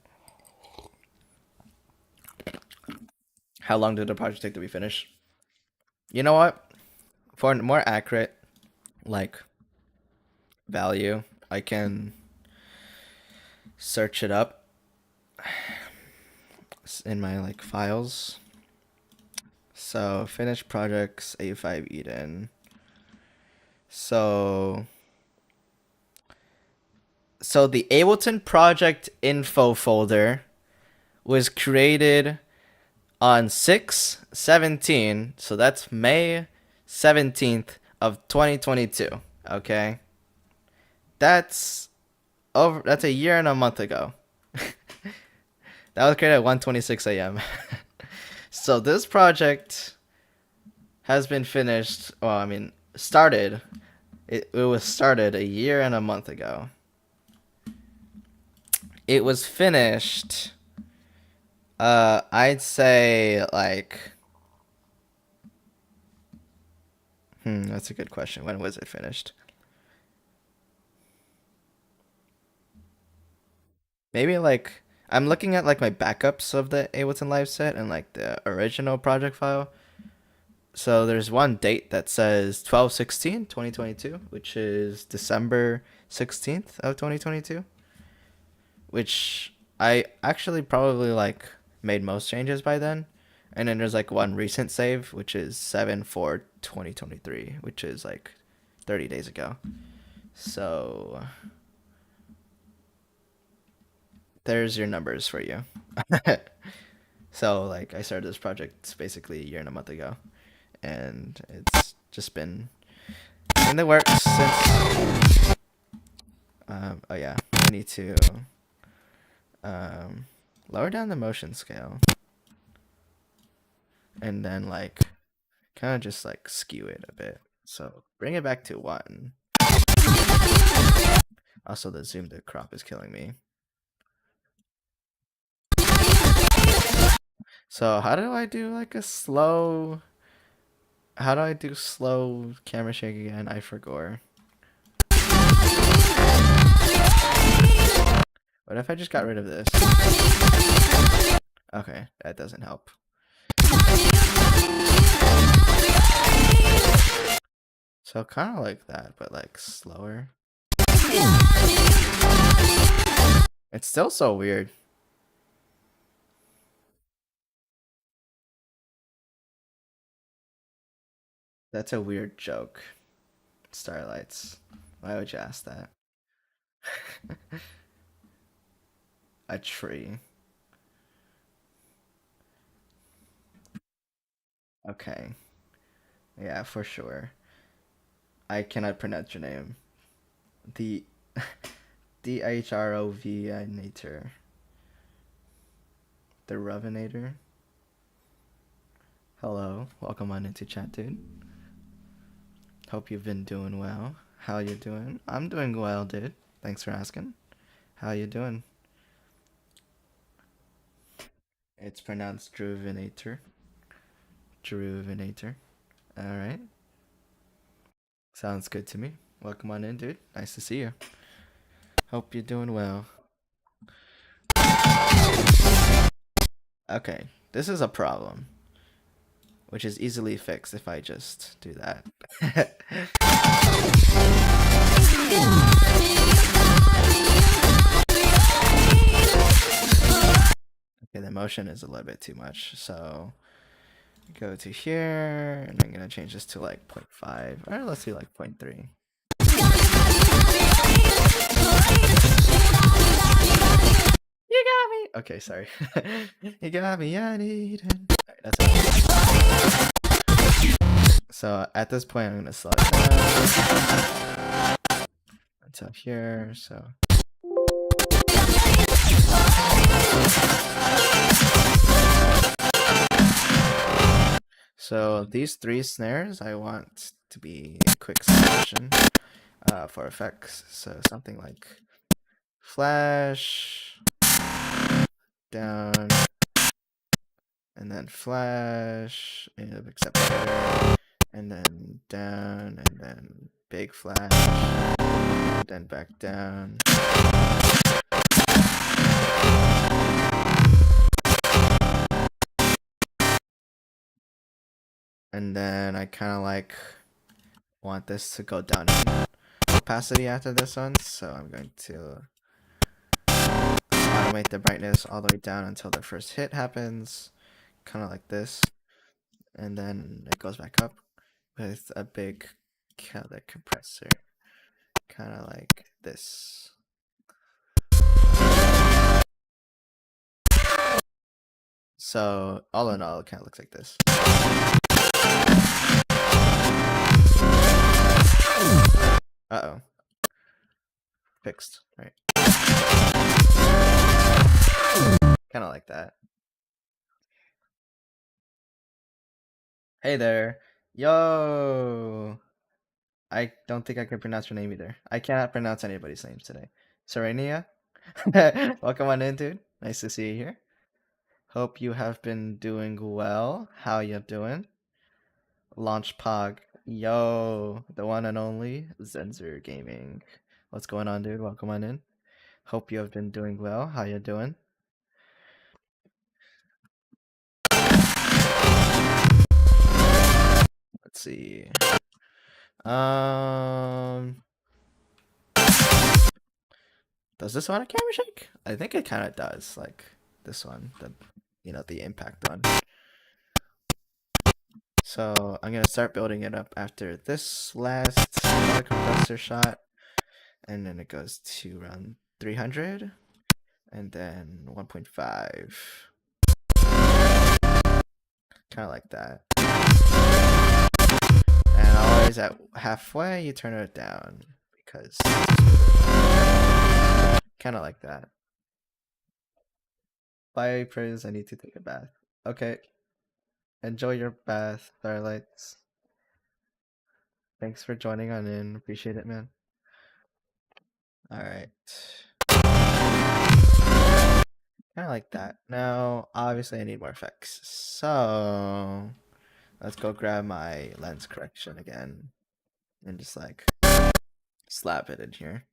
How long did the project take to be finished? You know what? For more accurate like value, I can search it up in my like files. So finished projects A5 Eden. So the Ableton project info folder was created on 6/17, so that's May 17th of 2022, okay? That's a year and a month ago. That was created at 1:26 a.m. So this project has been finished, well, I mean, started. It was started a year and a month ago. It was finished I'd say like that's a good question. When was it finished? Maybe like I'm looking at like my backups of the Ableton Live set and like the original project file. So there's one date that says 12/16/2022, which is December 16th of 2022, which I actually probably like made most changes by then. And then there's like one recent save, which is 7/4/2023, which is like 30 days ago. So there's your numbers for you. So like I started this project basically a year and a month ago, and it's just been in the works since. Oh yeah, I need to um, lower down the motion scale, and then like kind of just like skew it a bit. So bring it back to 1. Also, the zoom to crop is killing me. So how do I do like a slow? How do I do slow camera shake again? I forgot. What if I just got rid of this? Okay, that doesn't help. So kind of like that, but like slower. It's still so weird. That's a weird joke. Starlights. Why would you ask that? A tree. Okay. Yeah, for sure. I cannot pronounce your name. The Dhrovinator. The Rovinator. Hello, welcome on into chat, dude. Hope you've been doing well. How you doing? I'm doing well, dude. Thanks for asking. How you doing? It's pronounced Druvinator. Druvinator. All right. Sounds good to me. Welcome on in, dude. Nice to see you. Hope you're doing well. Okay, this is a problem, which is easily fixed if I just do that. Okay, the motion is a little bit too much, so go to here, and I'm gonna change this to like 0.5, or let's do like 0.3. You got me. Okay, sorry. You got me. I need it. Alright, that's it. So at this point, I'm gonna slow it down until here. So. So these three snares I want to be in quick succession for effects. So something like flash, down, and then flash, except better, and then down, and then big flash, and then back down. And then I kind of like want this to go down in opacity after this one, so I'm going to automate the brightness all the way down until the first hit happens, kind of like this, and then it goes back up with a big compressor, kind of like this. So all in all, it kind of looks like this. Uh-oh. Fixed, right. Kind of like that. Hey there. Yo! I don't think I can pronounce your name either. I cannot pronounce anybody's names today. Serenia? Welcome on in, dude. Nice to see you here. Hope you have been doing well. How you doing? Launchpad. Yo, the one and only Zenzer Gaming. What's going on, dude? Welcome on in. Hope you have been doing well. How you doing? Let's see. Does this one a camera shake? I think it kind of does. Like this one, the impact one. So I'm gonna start building it up after this last compressor shot, and then it goes to around 300, and then 1.5, kind of like that. And always at halfway, you turn it down because kind of like that. Bye, Praise. I need to take a bath. Okay. Enjoy your bath, Starlights. Thanks for joining on in. Appreciate it, man. Alright. Kind of like that. Now, obviously I need more effects. So, let's go grab my lens correction again. And just like, slap it in here.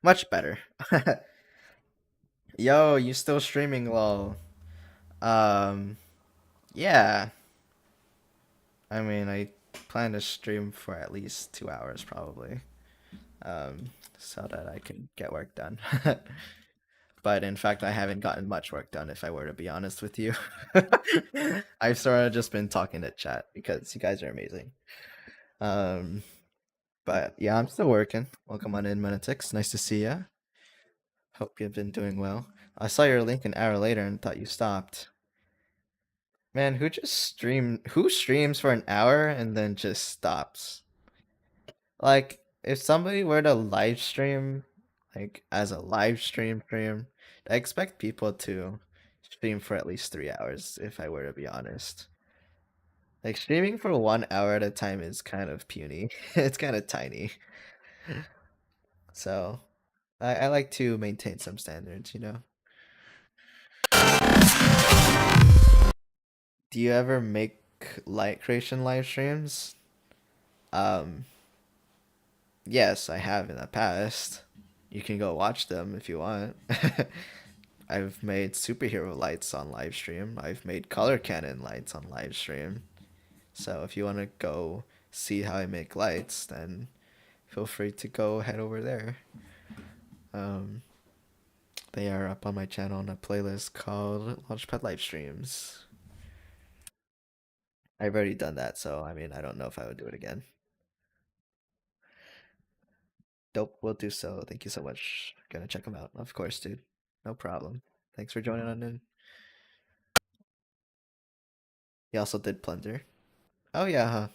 Much better. Yo, you still streaming, lol. Yeah. I mean, I plan to stream for at least 2 hours probably. So that I can get work done. But in fact, I haven't gotten much work done, if I were to be honest with you. I've sort of just been talking to chat because you guys are amazing. But yeah, I'm still working. Welcome on in, Monetix. Nice to see ya. Hope you've been doing well. I saw your link an hour later and thought you stopped. Man, who streams for an hour and then just stops? Like, if somebody were to live stream, like as a live stream, I expect people to stream for at least 3 hours, if I were to be honest. Like streaming for 1 hour at a time is kind of puny. It's kind of tiny. So I like to maintain some standards, you know. Do you ever make light creation live streams? Um, yes, I have in the past. You can go watch them if you want. I've made superhero lights on live stream. I've made color cannon lights on live stream. So if you want to go see how I make lights, then feel free to go head over there. Um, they are up on my channel on a playlist called Launchpad Live Streams. I've already done that, so I mean, I don't know if I would do it again. Dope, will do so. Thank you so much. Gonna check them out. Of course, dude. No problem. Thanks for joining on in. He also did Plunder. Oh yeah, huh?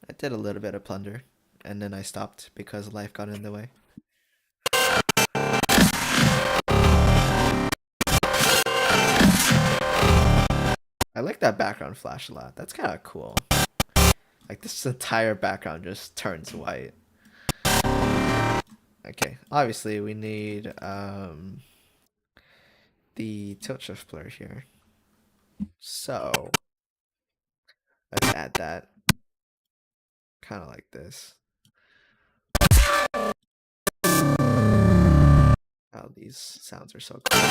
I did a little bit of Plunder, and then I stopped because life got in the way. I like that background flash a lot. That's kind of cool. Like this entire background just turns white. Okay, obviously we need the tilt shift blur here. So let's add that. Kind of like this. Oh, these sounds are so cool.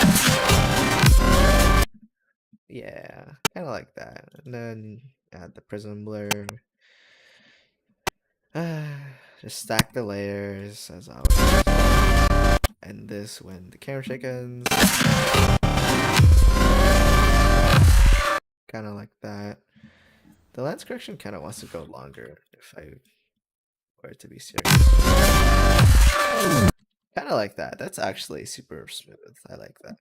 Yeah, kind of like that. And then add the prism blur. Just stack the layers as always. And this when the camera shakens. Kind of like that. The lens correction kind of wants to go longer if I were to be serious. Kind of like that. That's actually super smooth. I like that.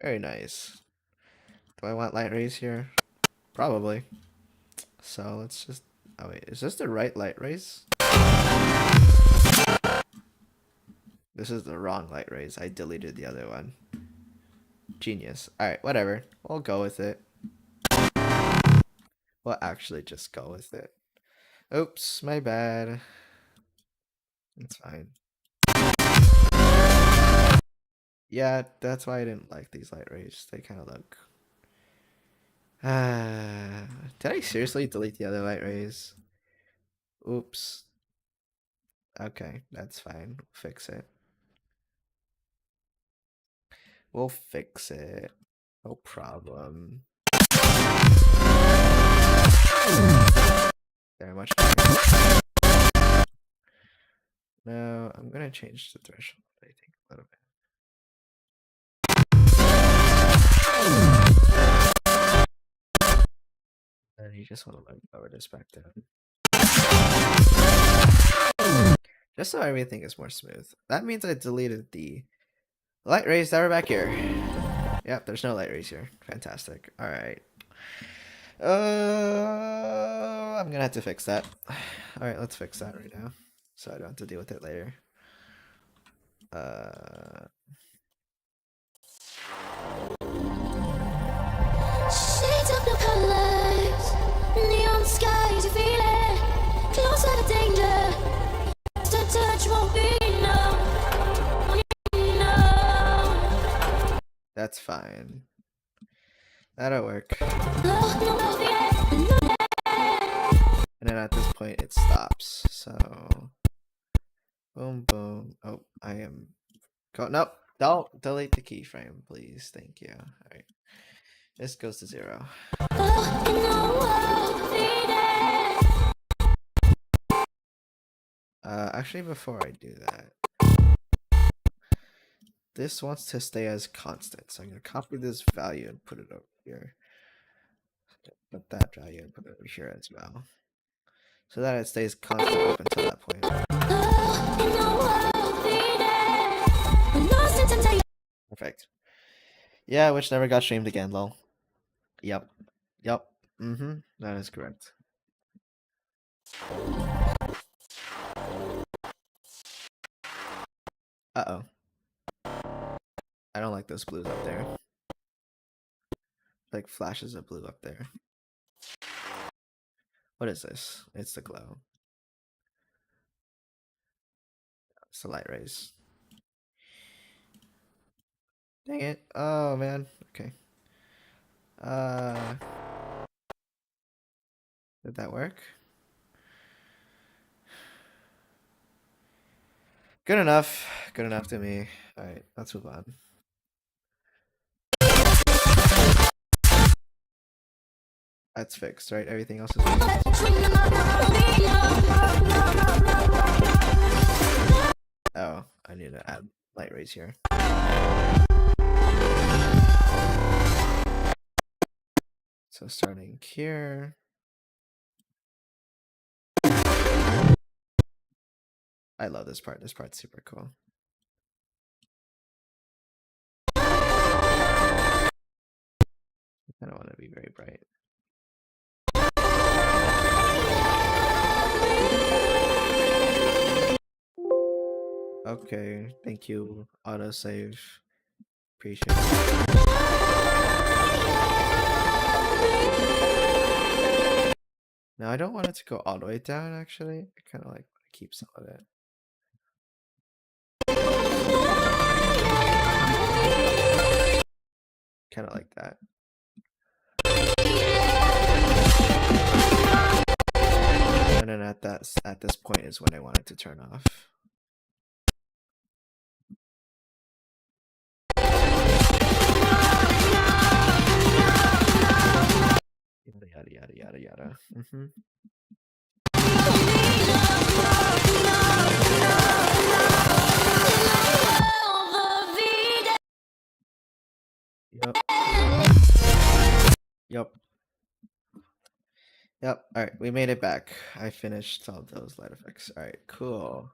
Very nice. Do I want light rays here? Probably. So let's just... Oh wait, is this the right light rays? This is the wrong light rays. I deleted the other one. Genius. Alright, whatever. We'll go with it. We'll actually just go with it. Oops, my bad. It's fine. Yeah, that's why I didn't like these light rays. They kind of look... did I seriously delete the other light rays? Oops. Okay, that's fine. We'll fix it. We'll fix it. No problem. Very much better. No, I'm gonna change the threshold, I think, a little bit. And you just want to lower this back down. Just so everything is more smooth. That means I deleted the light rays that were back here. Yep, there's no light rays here. Fantastic. Alright. I'm gonna have to fix that. Alright, let's fix that right now. So I don't have to deal with it later. Shades of blue colors, neon skies, you feel it. Closer to danger. To touch won't be enough. That's fine. That'll work. And then at this point it stops. So boom boom. Oh, I am nope. Don't delete the keyframe, please. Thank you. Alright. This goes to 0. Actually before I do that, this wants to stay as constant. So I'm gonna copy this value and put it over here. Put that value and put it over here as well. So that it stays constant up until that point. Perfect. Yeah, which never got streamed again, lol. Yep. Yep. Mm-hmm. That is correct. Uh-oh. I don't like those blues up there. Like flashes of blue up there. What is this? It's the glow. It's the light rays. Dang it. Oh, man. Okay. Uh, did that work? Good enough. Good enough to me. Alright, let's move on. That's fixed, right? Everything else is fixed. Oh, I need to add light rays here. So starting here. I love this part. This part's super cool. I don't want to be very bright. Okay, thank you. Autosave. Appreciate it. Now I don't want it to go all the way down actually. I kinda like to keep some of it. Kinda like that. And then at this point is when I want it to turn off. Yada yada yada yada yada. Yep. Yep. Yep. Alright, we made it back. I finished all those light effects. Alright, cool.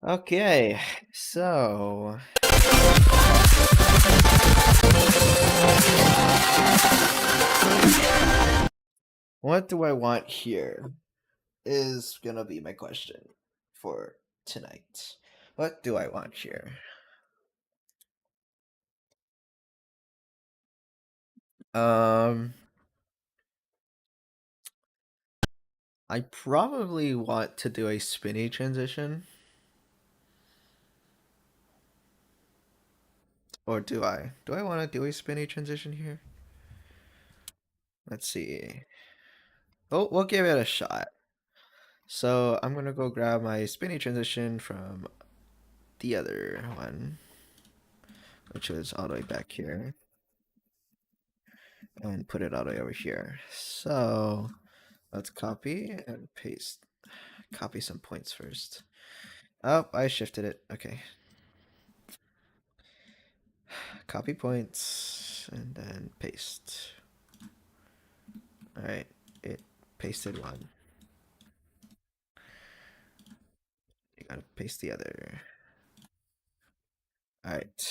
Okay, so what do I want here is gonna be my question for tonight. What do I want here? I probably want to do a spinny transition. Or do I? Do I want to do a spinny transition here? Let's see. Oh, we'll give it a shot. So I'm gonna go grab my spinny transition from the other one, which is all the way back here, and put it all the way over here. So let's copy and paste. Copy some points first. Oh, I shifted it. Okay. Copy points and then paste. All right, it pasted one. You gotta paste the other. All right.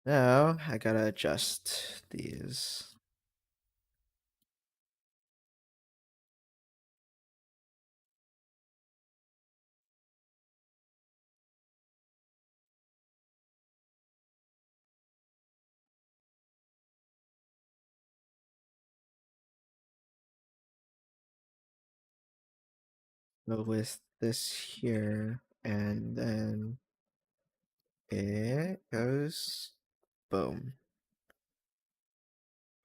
Now I gotta adjust these. Go with this here, and then it goes boom.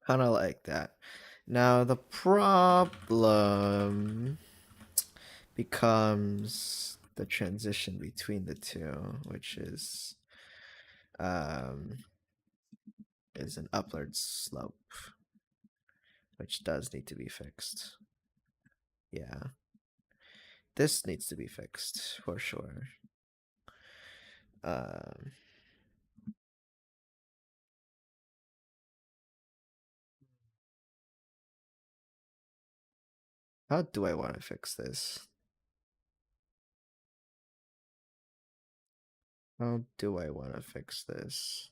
Kind of like that. Now the problem becomes the transition between the two, which is an upward slope, which does need to be fixed. Yeah, this needs to be fixed for sure. Um, how do I want to fix this? How do I want to fix this?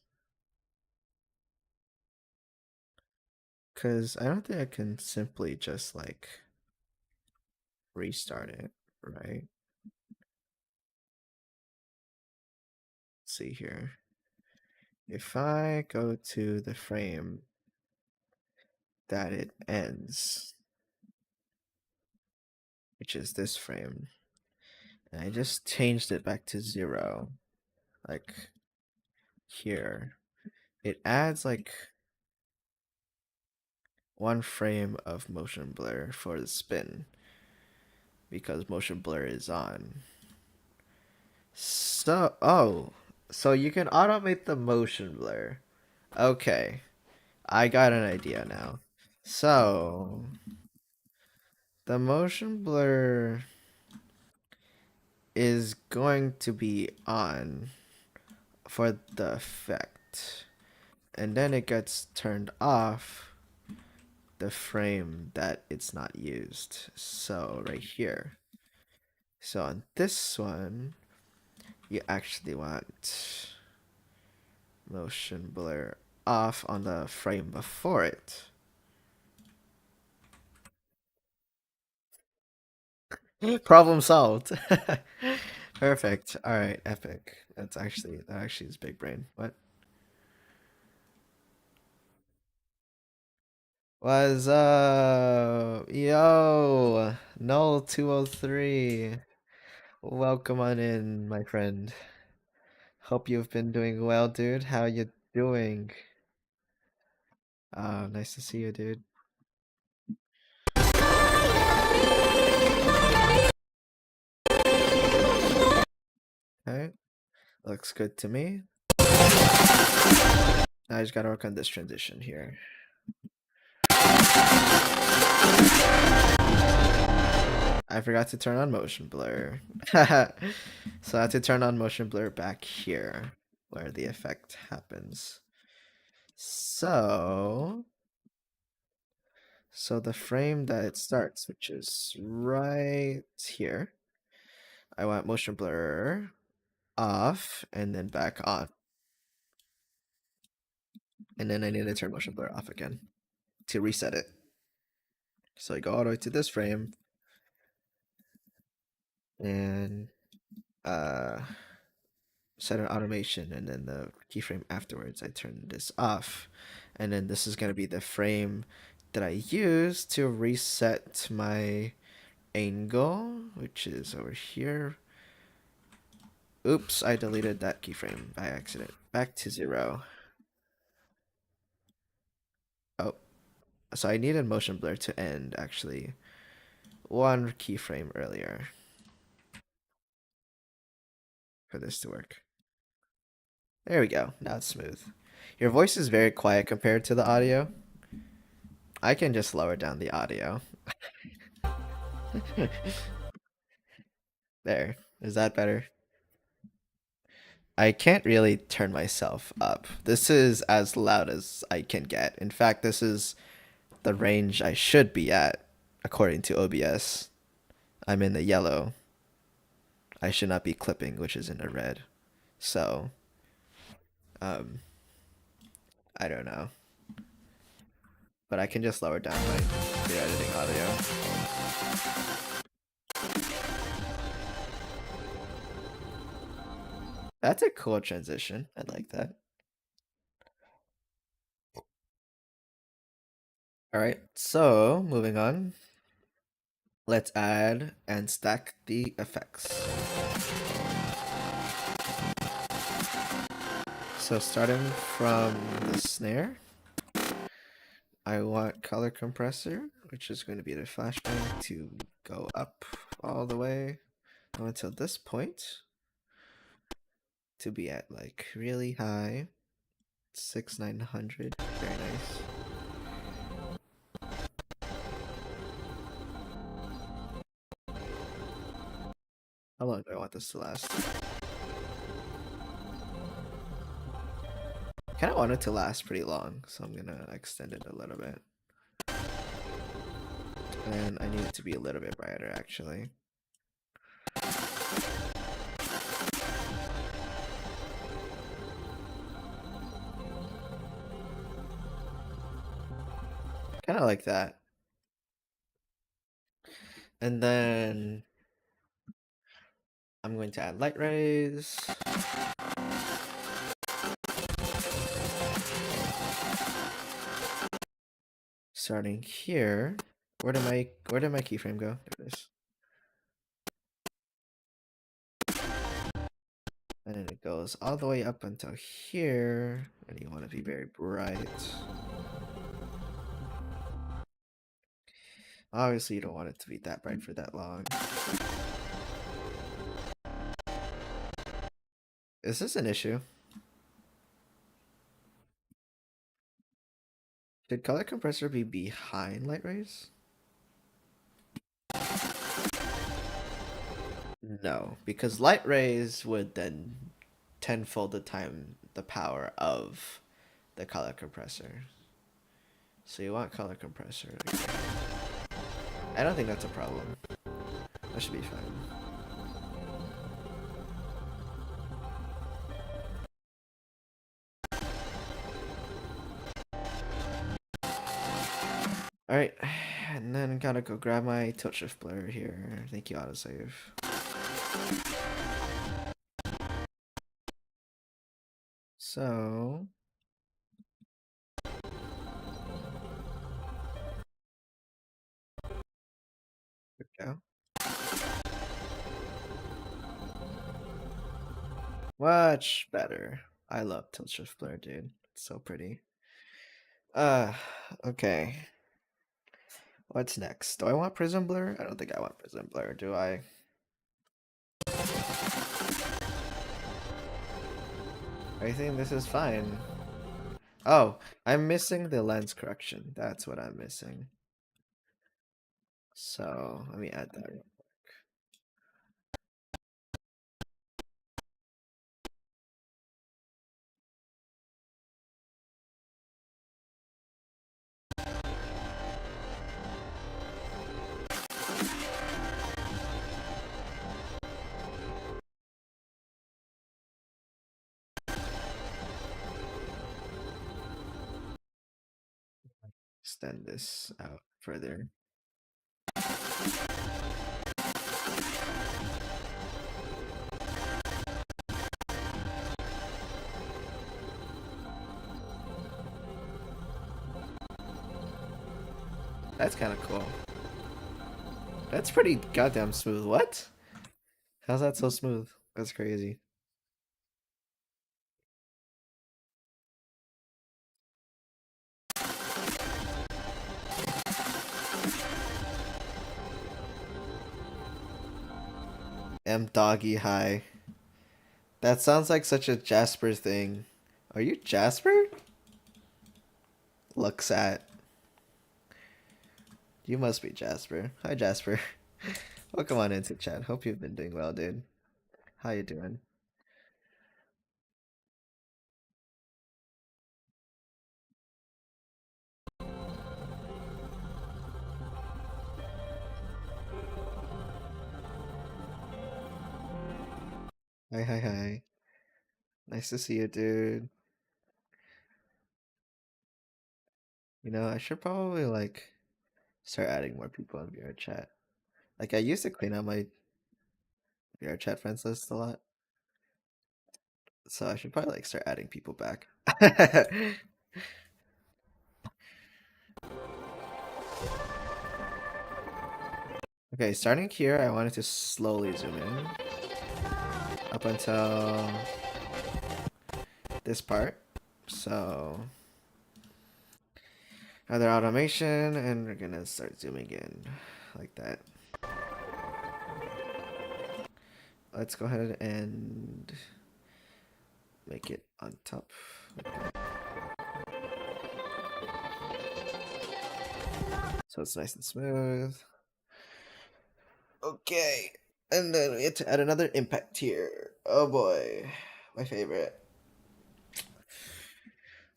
Because I don't think I can simply just like restart it, right? Let's see here. If I go to the frame that it ends, which is this frame, and I just changed it back to 0, like here, it adds like 1 frame of motion blur for the spin because motion blur is on. So, oh, so you can automate the motion blur. Okay, I got an idea now. So, the motion blur is going to be on for the effect, and then it gets turned off the frame that it's not used. So, right here. So, on this one, you actually want motion blur off on the frame before it. Problem solved. Perfect. All right, epic. That actually is big brain. What? Was yo, Null 203. Welcome on in, my friend. Hope you've been doing well, dude. How you doing? Nice to see you, dude. Okay, looks good to me. I just gotta work on this transition here. I forgot to turn on motion blur. So I have to turn on motion blur back here where the effect happens. So the frame that it starts, which is right here, I want motion blur off and then back on. And then I need to turn motion blur off again to reset it. So I go all the way to this frame and set an automation, and then the keyframe afterwards I turn this off, and then this is going to be the frame that I use to reset my angle, which is over here. Oops, I deleted that keyframe by accident. Back to 0. Oh, so I needed motion blur to end actually 1 keyframe earlier for this to work. There we go. Now it's smooth. Your voice is very quiet compared to the audio. I can just lower down the audio. There. Is that better? I can't really turn myself up. This is as loud as I can get. In fact, this is the range I should be at, according to OBS. I'm in the yellow. I should not be clipping, which is in the red. So, um, I don't know. But I can just lower down my video editing audio. That's a cool transition. I like that. All right, so moving on. Let's add and stack the effects. So starting from the snare, I want color compressor, which is going to be the flashbang, to go up all the way until this point to be at like really high, 6900. Very nice. How long do I want this to last? Kind of want it to last pretty long, so I'm gonna extend it a little bit. And I need it to be a little bit brighter, actually. Kind of like that. And then I'm going to add light rays. Starting here. Where did my keyframe go? There it is. And then it goes all the way up until here. And you want to be very bright. Obviously, you don't want it to be that bright for that long. Is this an issue? Should color compressor be behind light rays? No, because light rays would then tenfold the power of the color compressor. So you want color compressor. I don't think that's a problem. That should be fine. Alright, and then gotta go grab my tilt shift blur here. Thank you, autosave. So there we go. Much better. I love tilt shift blur, dude. It's so pretty. Uh, okay. What's next? Do I want prism blur? I don't think I want prism blur, do I? I think this is fine. Oh, I'm missing the lens correction. That's what I'm missing. So let me add that. Extend this out further. That's kind of cool. That's pretty goddamn smooth. What? How's that so smooth? That's crazy. M doggy high. That sounds like such a Jasper thing. Are you Jasper? Looks at. You must be Jasper. Hi, Jasper. Welcome on into chat. Hope you've been doing well, dude. How you doing? Hi, hi, hi. Nice to see you, dude. You know, I should probably like start adding more people in VR chat. Like I used to clean out my VR chat friends list a lot, so I should probably like start adding people back. Okay, starting here, I wanted to slowly zoom in up until this part. So other automation, and we're gonna start zooming in like that. Let's go ahead and make it on top. So it's nice and smooth. Okay. And then we had to add another impact tier. Oh boy, my favorite.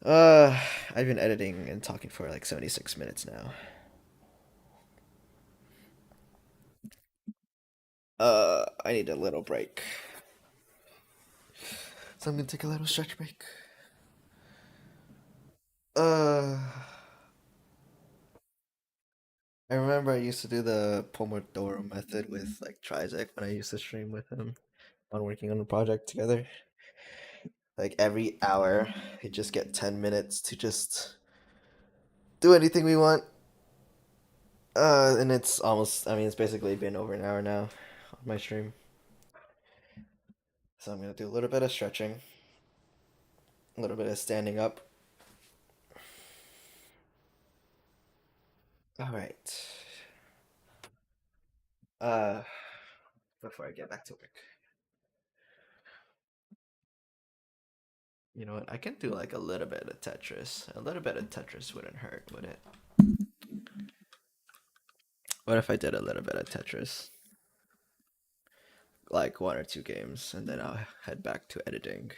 Uh, I've been editing and talking for like 76 minutes now. I need a little break. So I'm gonna take a little stretch break. Uh, I remember I used to do the Pomodoro method with like Trizek when I used to stream with him on working on a project together. Like every hour, we just get 10 minutes to just do anything we want. And it's almost, I mean, it's basically been over an hour now on my stream. So I'm gonna do a little bit of stretching, a little bit of standing up. All right. Uh, before I get back to work. You know what? I can do like a little bit of Tetris. A little bit of Tetris wouldn't hurt, would it? What if I did a little bit of Tetris? Like one or two games, and then I'll head back to editing.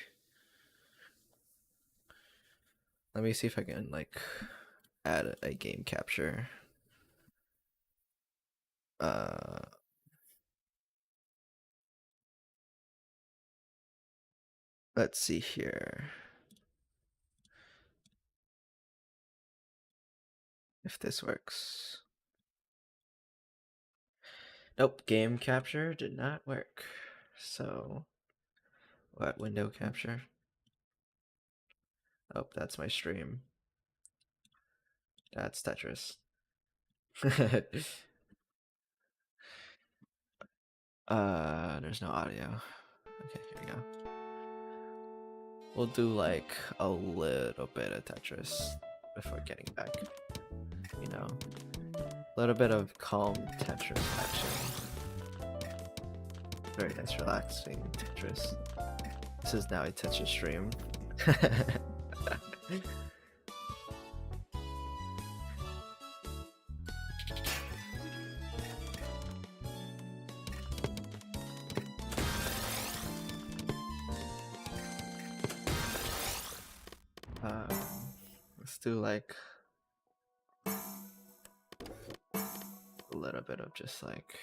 Let me see if I can like add a game capture. Uh, let's see here. If this works. Nope, game capture did not work. So, what window capture? Oh, that's my stream. That's Tetris. There's no audio. Okay, here we go. We'll do like a little bit of Tetris before getting back. You know, a little bit of calm Tetris action. Very nice, relaxing Tetris. This is now a Tetris stream. Let's do like a little bit of just like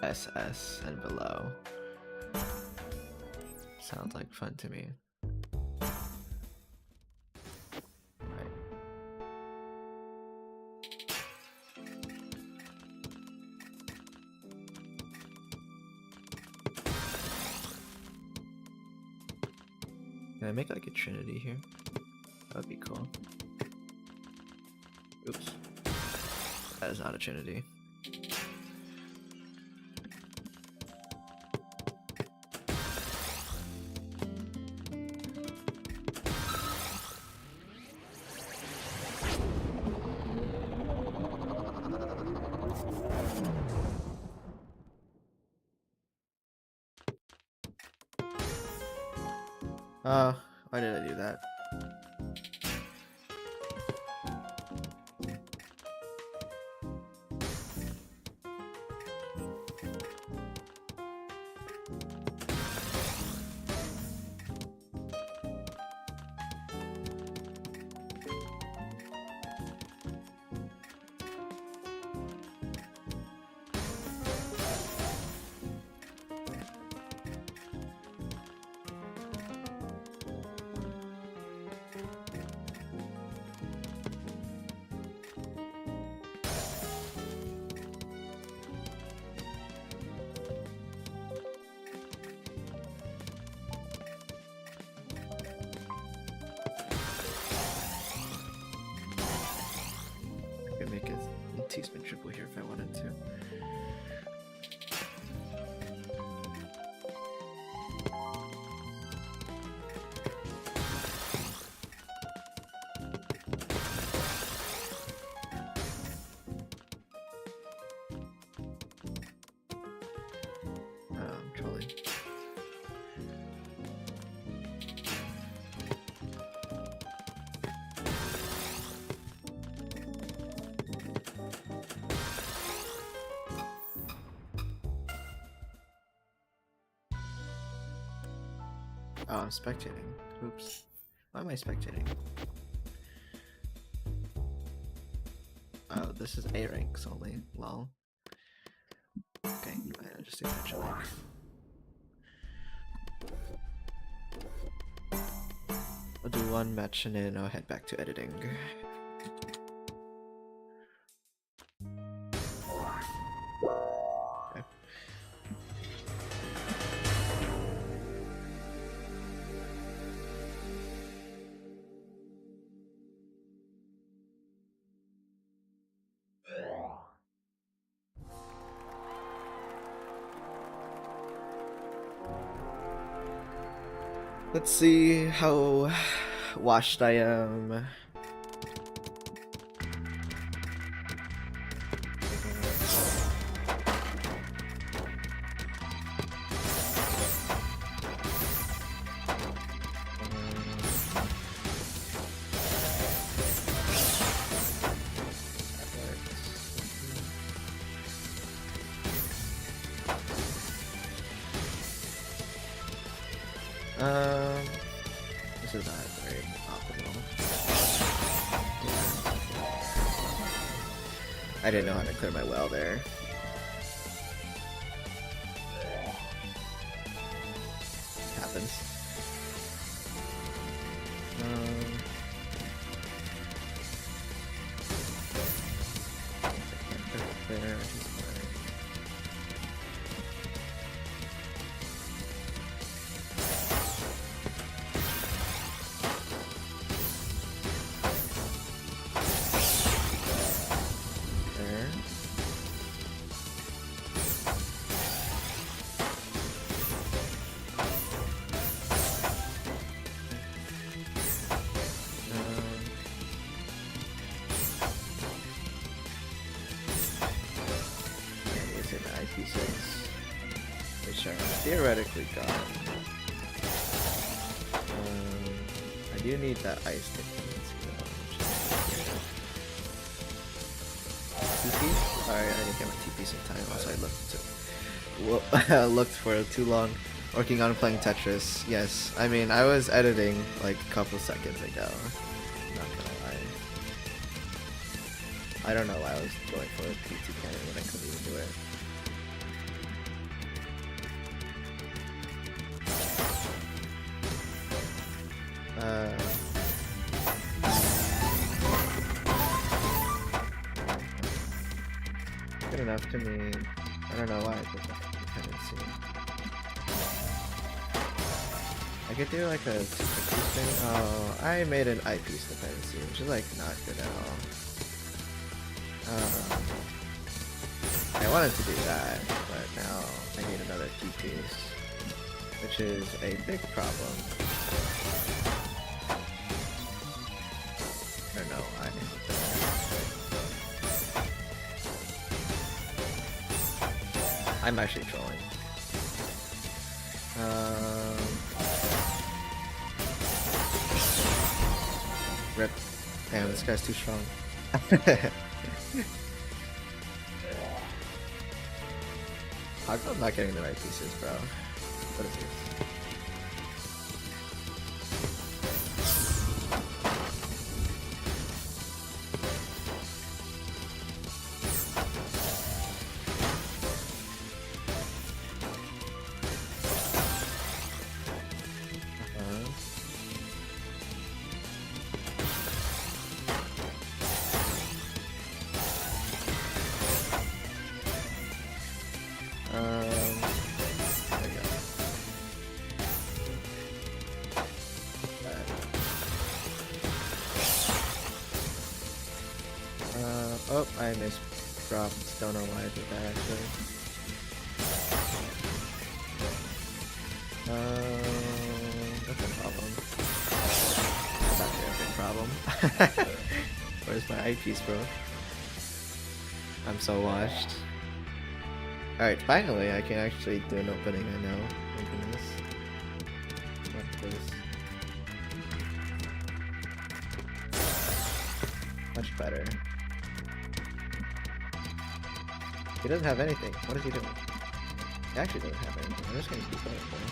SS and below. Sounds like fun to me. Right. Can I make like a trinity here? That'd be cool. Oops. That is not a trinity. Why did I do that? Make a T-spin triple here if I wanted to. I'm trolling. Oh, I'm spectating. Oops. Why am I spectating? Oh, this is A ranks only. Lol. Okay, I'll just do that link. I'll do one match and then I'll head back to editing. Okay. Let's see how washed I am. This is not very optimal. I didn't know how to clear my well there. Happens. There. Pieces, which are theoretically gone. I do need that ice dependency though. TP? Alright, I didn't get my TPs in time, also I looked for too long working on playing Tetris. Yes, I mean, I was editing like a couple seconds ago. Not gonna lie. I don't know why I was going for a PT cannon when I couldn't even do it. Good enough to me. I don't know why I did that dependency. I could do like a piece thing. Oh, I made an eyepiece dependency, which is like not good at all. I wanted to do that, but now I need another key piece, which is a big problem. I don't know why. I'm actually trolling. Rip. Damn, this guy's too strong. How come I'm not getting the right pieces, bro? What is this? There we go. Oh, I misdropped. Don't know why I did that actually. That's a problem. That's actually a big problem. Where's my eyepiece, bro? I'm so washed. Alright, finally I can actually do an opening, I know. Open this. Like this. Much better. He doesn't have anything. What is he doing? He actually doesn't have anything. I'm just gonna keep going for him.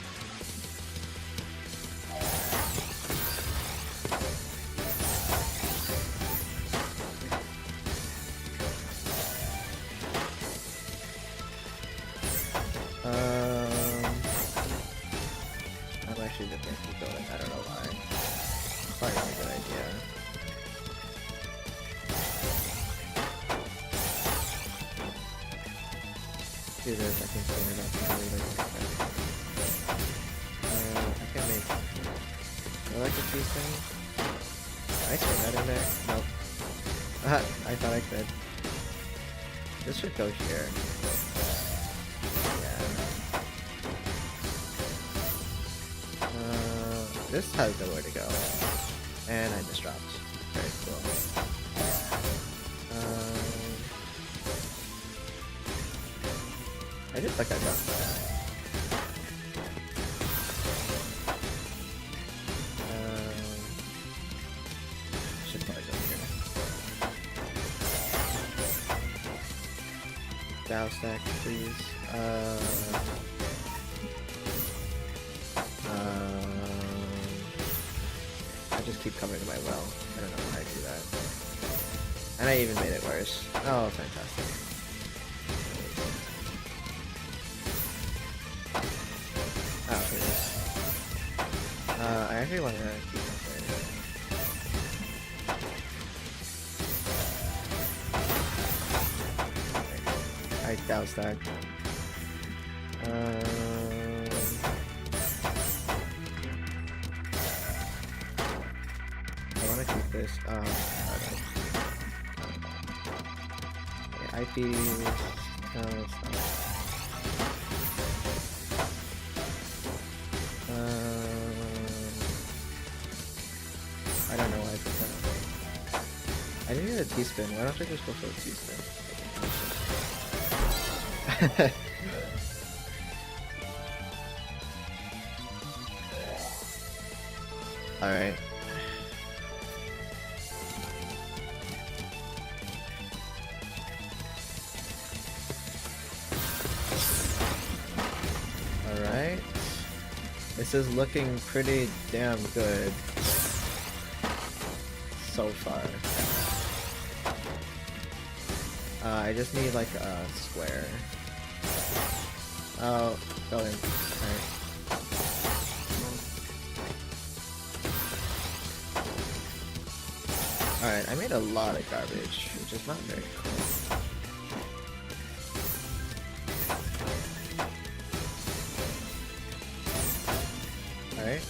do this, I can turn it up really later. I can make. Do I like the cheese thing? Can I turn that in there? Nope. I thought I could. This should go here. Yeah. This has nowhere to go. And I just dropped. Very cool. I just like I dropped that. Should probably go here. Dow stack, please. I just keep coming to my well. I don't know how I do that. And I even made it worse. Oh, fantastic. Oh, here it is. I actually want to keep that there. I Dow stack. I want to keep this. Okay. IP. No, it's not. I don't know why I put that. I didn't get a T-spin. Why don't I just go for a T-spin? Alright. Alright. This is looking pretty damn good so far. I just need like a square. Oh, go in. Alright. Alright, I made a lot of garbage, which is not very cool. Alright.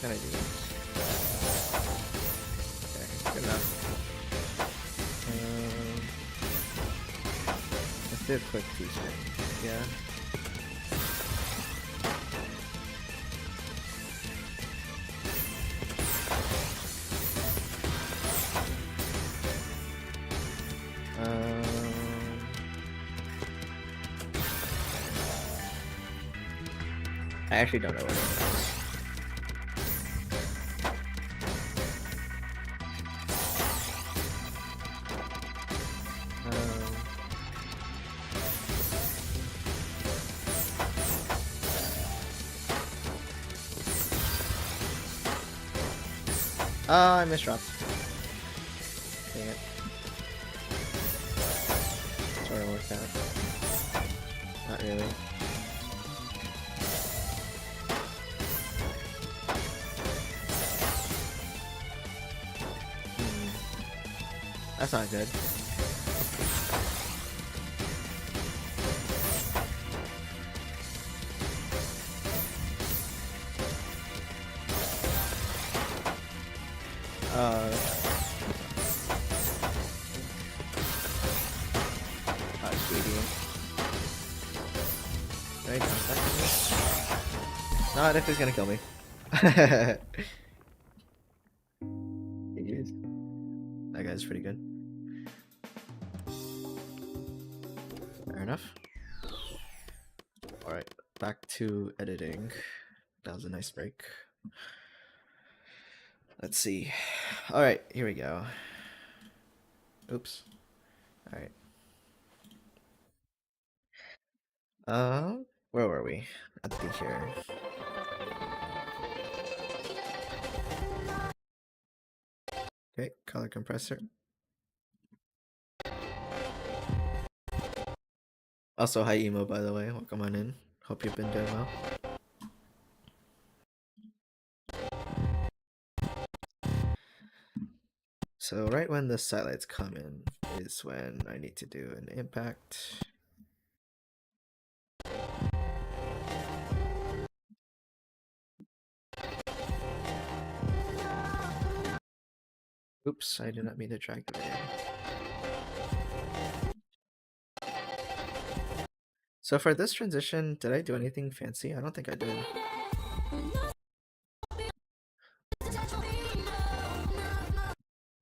Can I do this? Okay, good enough. Let's do a quick T-spin. Yeah. I actually don't know what it is. I misdropped. Dang it. Sort of worked out. Not really. That's not good. Sweetie. Right, not if it's gonna kill me. GG's. That guy's pretty good. Fair enough. Alright, back to editing. That was a nice break. Let's see. Alright, here we go. Oops. Alright. Where were we? I'd be here. Okay, color compressor. Also, hi Emo, by the way. Welcome on in. Hope you've been doing well. So right when the sidelights come in is when I need to do an impact. Oops, I did not mean to drag the video. So for this transition, did I do anything fancy? I don't think I did.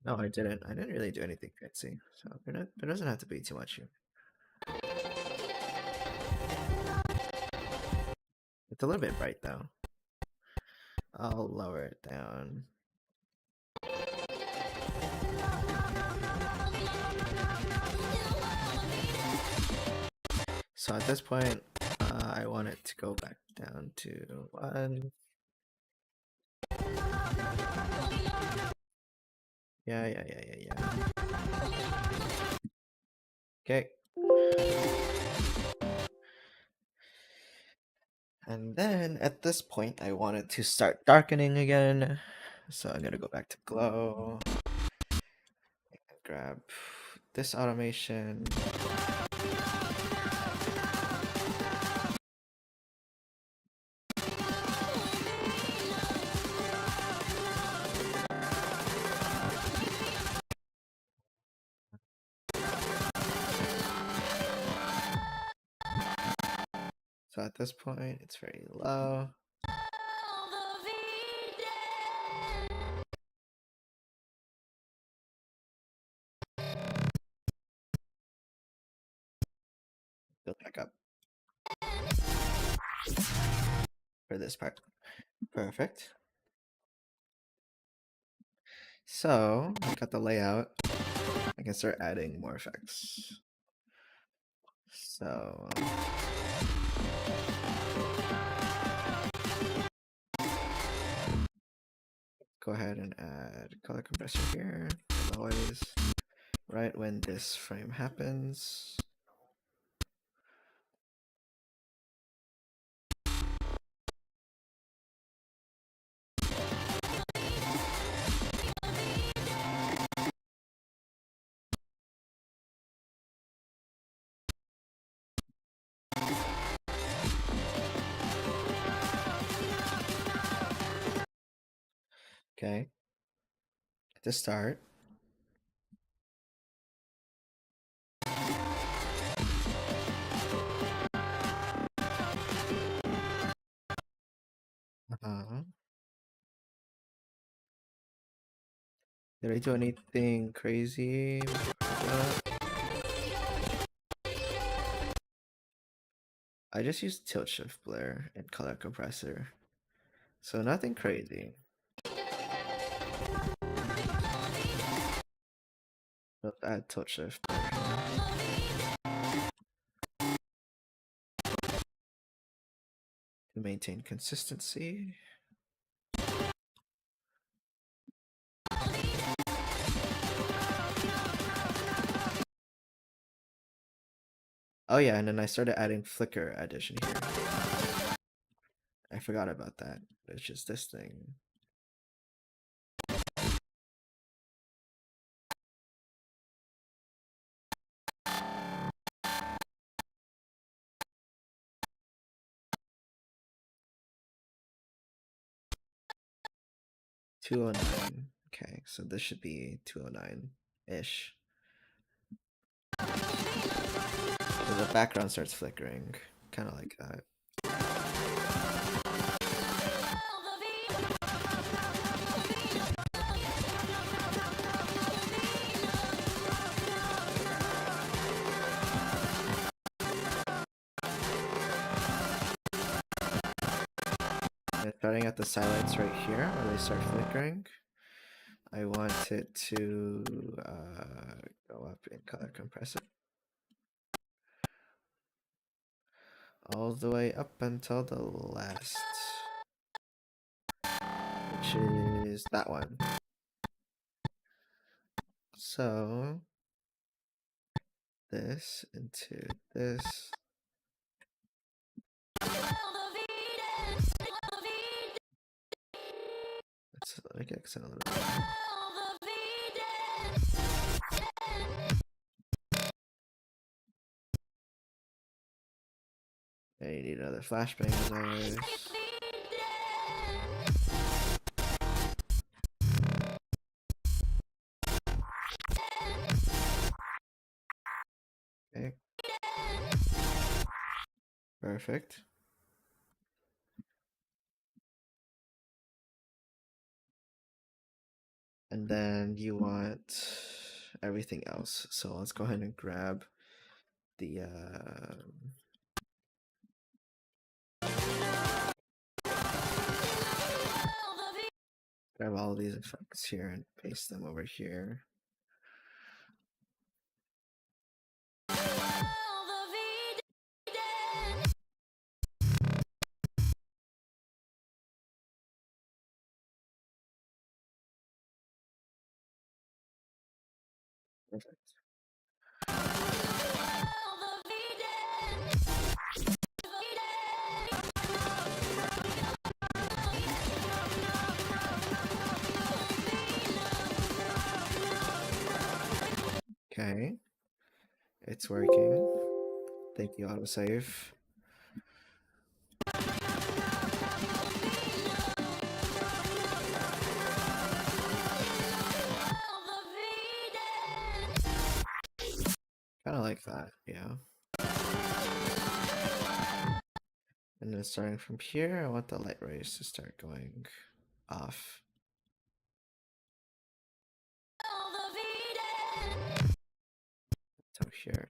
No, I didn't. I didn't really do anything fancy. So there doesn't have to be too much here. It's a little bit bright though. I'll lower it down. So at this point, I want it to go back down to 1. Yeah. Okay. And then at this point, I want it to start darkening again. So I'm gonna go back to glow. Grab this automation. So at this point, it's very low. Build back up for this part. Perfect. So I got the layout. I can start adding more effects. So go ahead and add color compressor here. As always, right when this frame happens. Okay. To start. Did I do anything crazy? I just used tilt shift blur and color compressor. So nothing crazy. Let's add tilt shift blur to maintain consistency. Oh yeah, and then I started adding flicker addition here. I forgot about that. It's just this thing. $209. Okay, so this should be 209-ish. So the background starts flickering, kind of like that. And starting at the sidelines right here, where they start flickering, I want it to go up in color compressor. All the way up until the last, which is that one. So this into this. Let me accent a little bit. And you need another flashbang as always. Okay. Perfect. And then you want everything else. So let's go ahead and grab the grab all these effects here and paste them over here. Perfect. Okay. It's working. Thank you, autosave. Kind of like that, yeah. And then starting from here, I want the light rays to start going off. So here.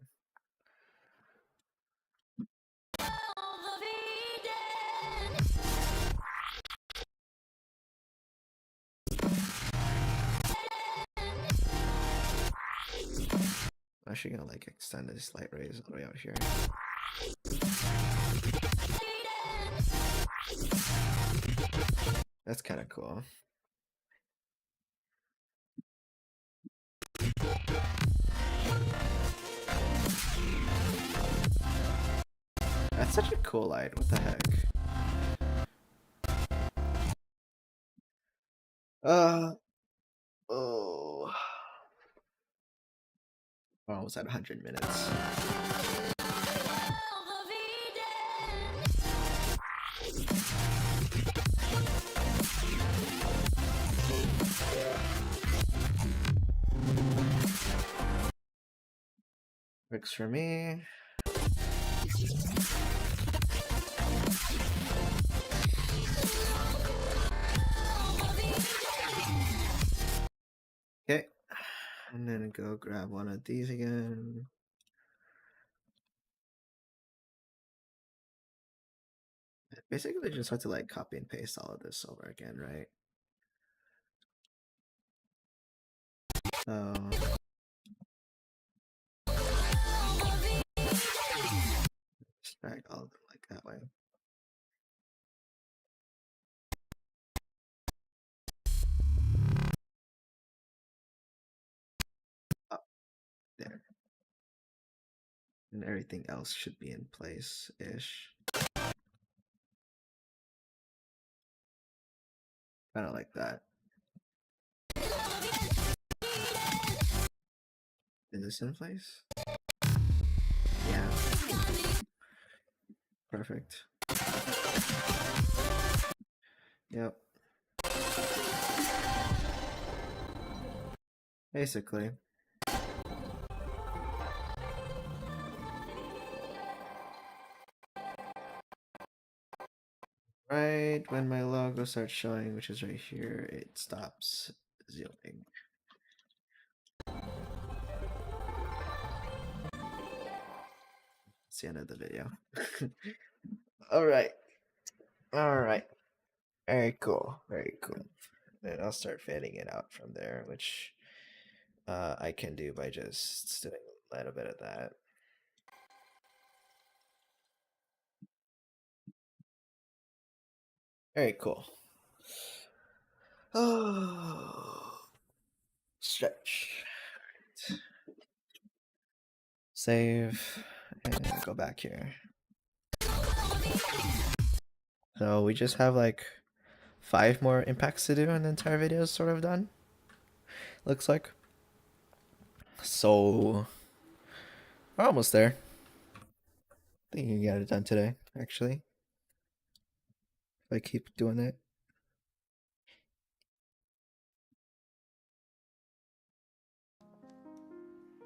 I'm actually gonna like extend this light rays all the way out here. That's kind of cool. That's such a cool light. What the heck? Oh. We're almost at 100 minutes. Works for me. Okay. And then go grab one of these again. Basically, just have to like copy and paste all of this over again, right? So just drag all of them like that way. Up there. And everything else should be in place-ish. Kind of like that. Is this in place? Yeah. Perfect. Yep. Basically. Right when my logo starts showing, which is right here, it stops zooming. It's the end of the video. Alright. Alright. Very cool. Very cool. And I'll start fading it out from there, which I can do by just doing a little bit of that. Very cool. Oh, stretch. Right. Save and go back here. So we just have like 5 more impacts to do and the entire video is sort of done. Looks like. So we're almost there. I think you can get it done today, actually. If I keep doing it.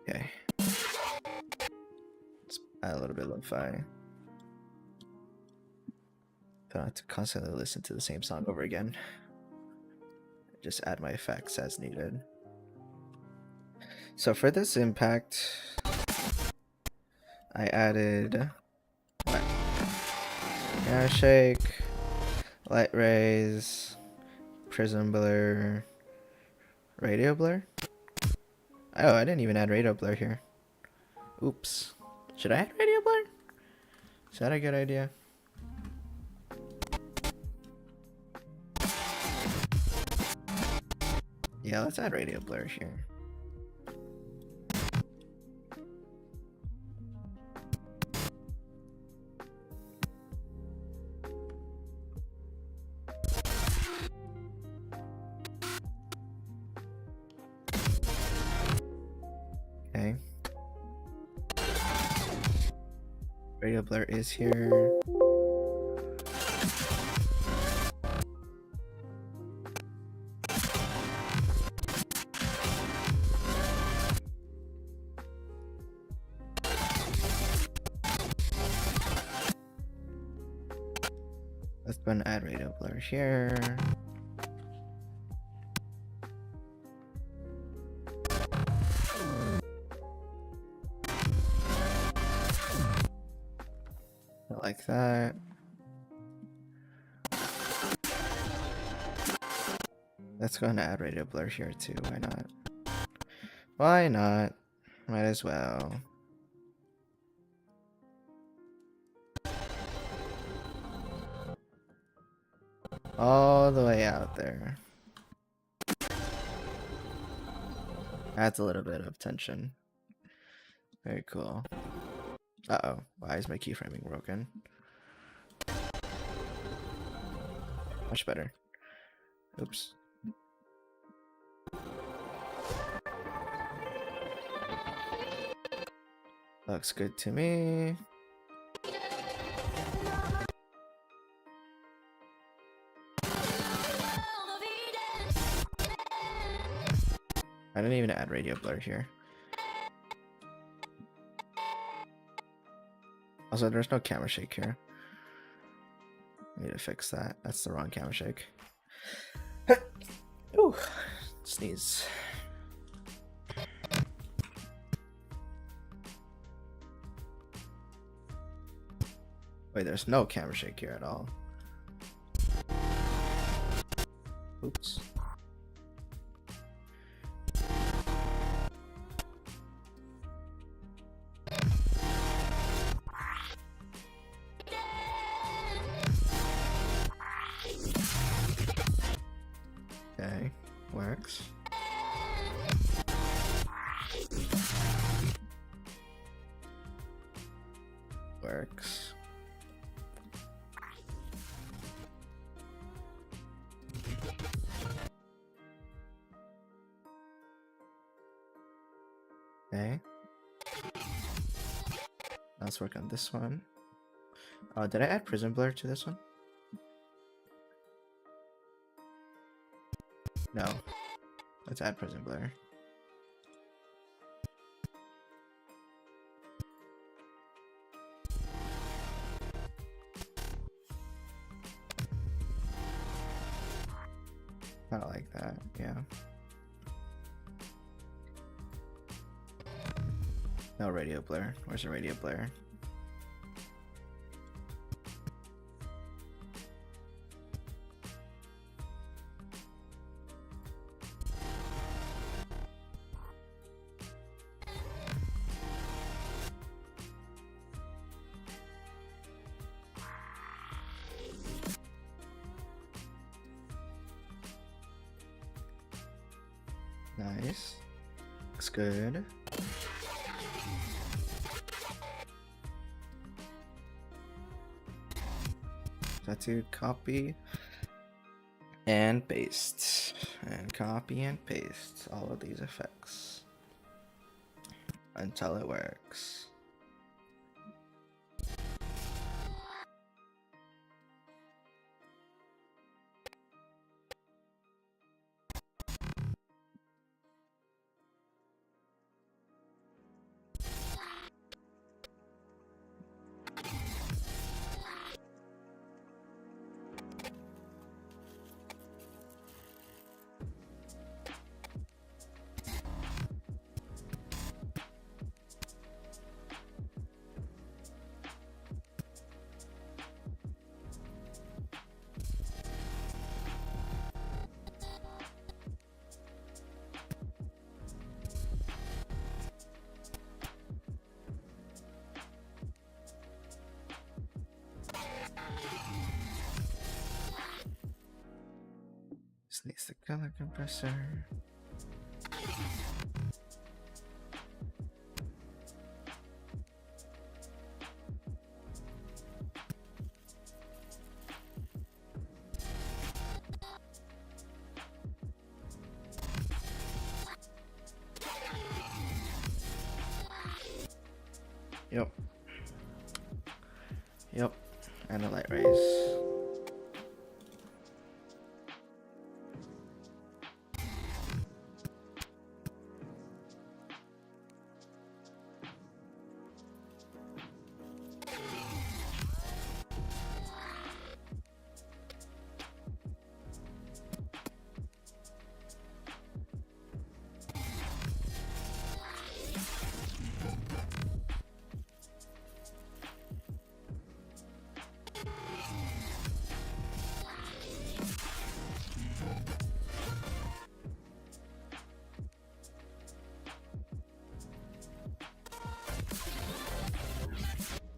Okay. Let's add a little bit of lo-fi. Don't have to constantly listen to the same song over again. Just add my effects as needed. So for this impact, I added air shake, light rays, prism blur, radio blur. Oh, I didn't even add radio blur here. Oops. Should I add radio blur? Is that a good idea? Yeah, let's add radio blur here. Okay. Radio blur is here. Let's go and add radio blur here. Like that. Let's go and add radio blur here too. Why not? Why not? Might as well. All the way out there. Adds a little bit of tension. Very cool. Uh-oh. Why is my keyframing broken? Much better. Oops. Looks good to me. I didn't even add radio blur here. Also, there's no camera shake here. I need to fix that. That's the wrong camera shake. Ooh, sneeze. Wait, there's no camera shake here at all. Oops. Okay, works. Works. Okay. Let's work on this one. Did I add prism blur to this one? No. Let's add prism blur. Kind of like that, yeah. No radio blur. Where's the radio blur? Nice. Looks good. Tattoo copy. And paste. And copy and paste all of these effects until it works. This needs the color compressor. Yep. Yep. And a light raise.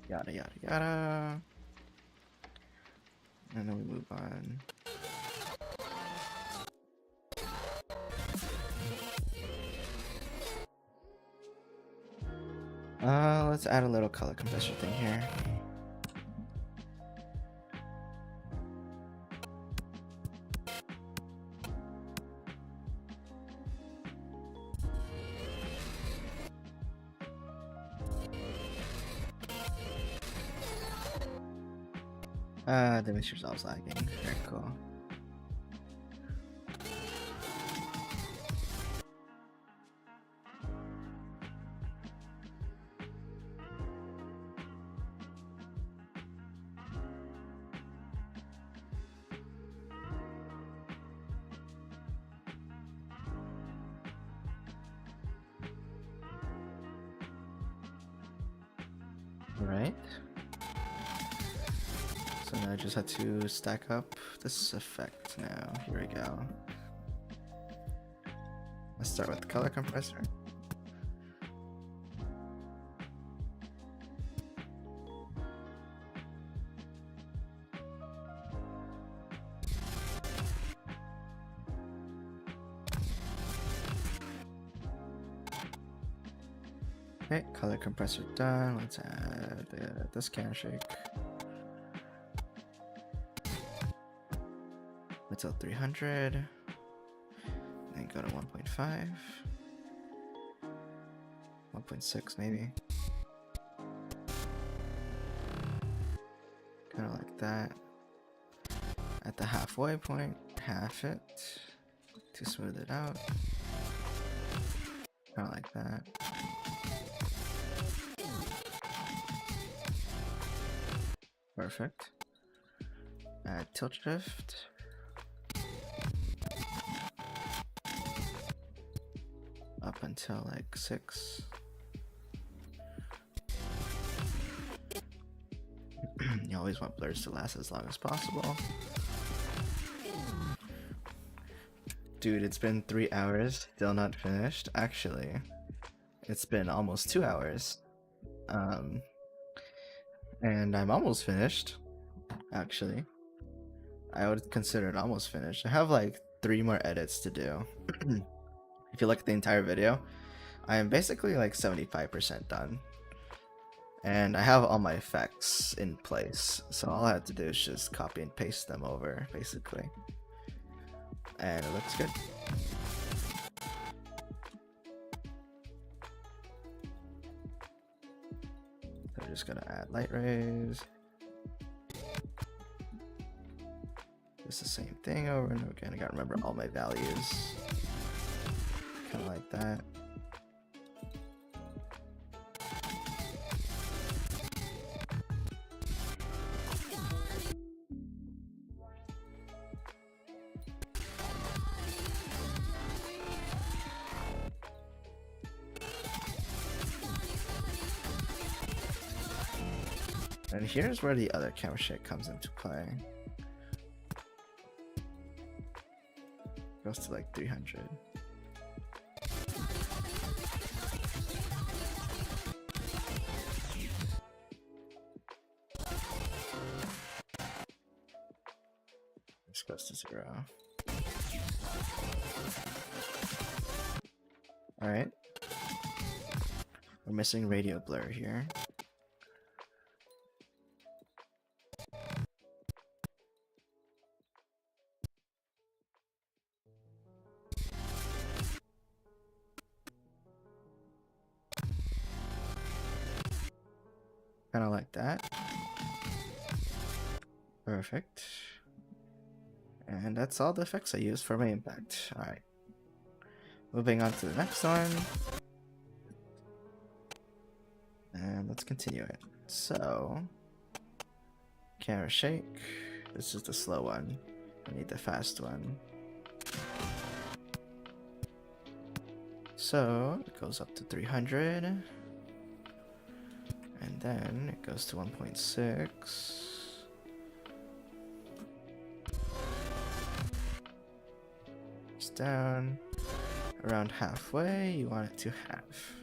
Yada yada yada. And then we move on. Let's add a little color compressor thing here. The image resolve's lagging. Very cool. Right. So now I just had to stack up this effect now. Here we go. Let's start with the color compressor. Okay, color compressor done. Let's add this can shake. Let's go 300. Then go to 1.5. 1.6 maybe. Kind of like that. At the halfway point, half it to smooth it out. Kind of like that. Perfect. Add tilt drift. Up until like 6. You always want blurs to last as long as possible. Dude, it's been 3 hours, still not finished. Actually, it's been almost 2 hours. And I'm almost finished, actually. I would consider it almost finished. I have like 3 more edits to do. If you look at the entire video, I am basically like 75% done. And I have all my effects in place, so all I have to do is just copy and paste them over, basically. And it looks good. So we're just gonna add light rays. It's the same thing over and over again. I gotta remember all my values. Kind of like that. And here's where the other camera shake comes into play. Goes to like 300. This goes to 0. Alright. We're missing radio blur here. Kind of like that. Perfect. And that's all the effects I use for my impact. Alright. Moving on to the next one. And let's continue it. So, camera shake. This is the slow one. I need the fast one. So, it goes up to 300. And then it goes to 1.6. It's down around halfway. You want it to half.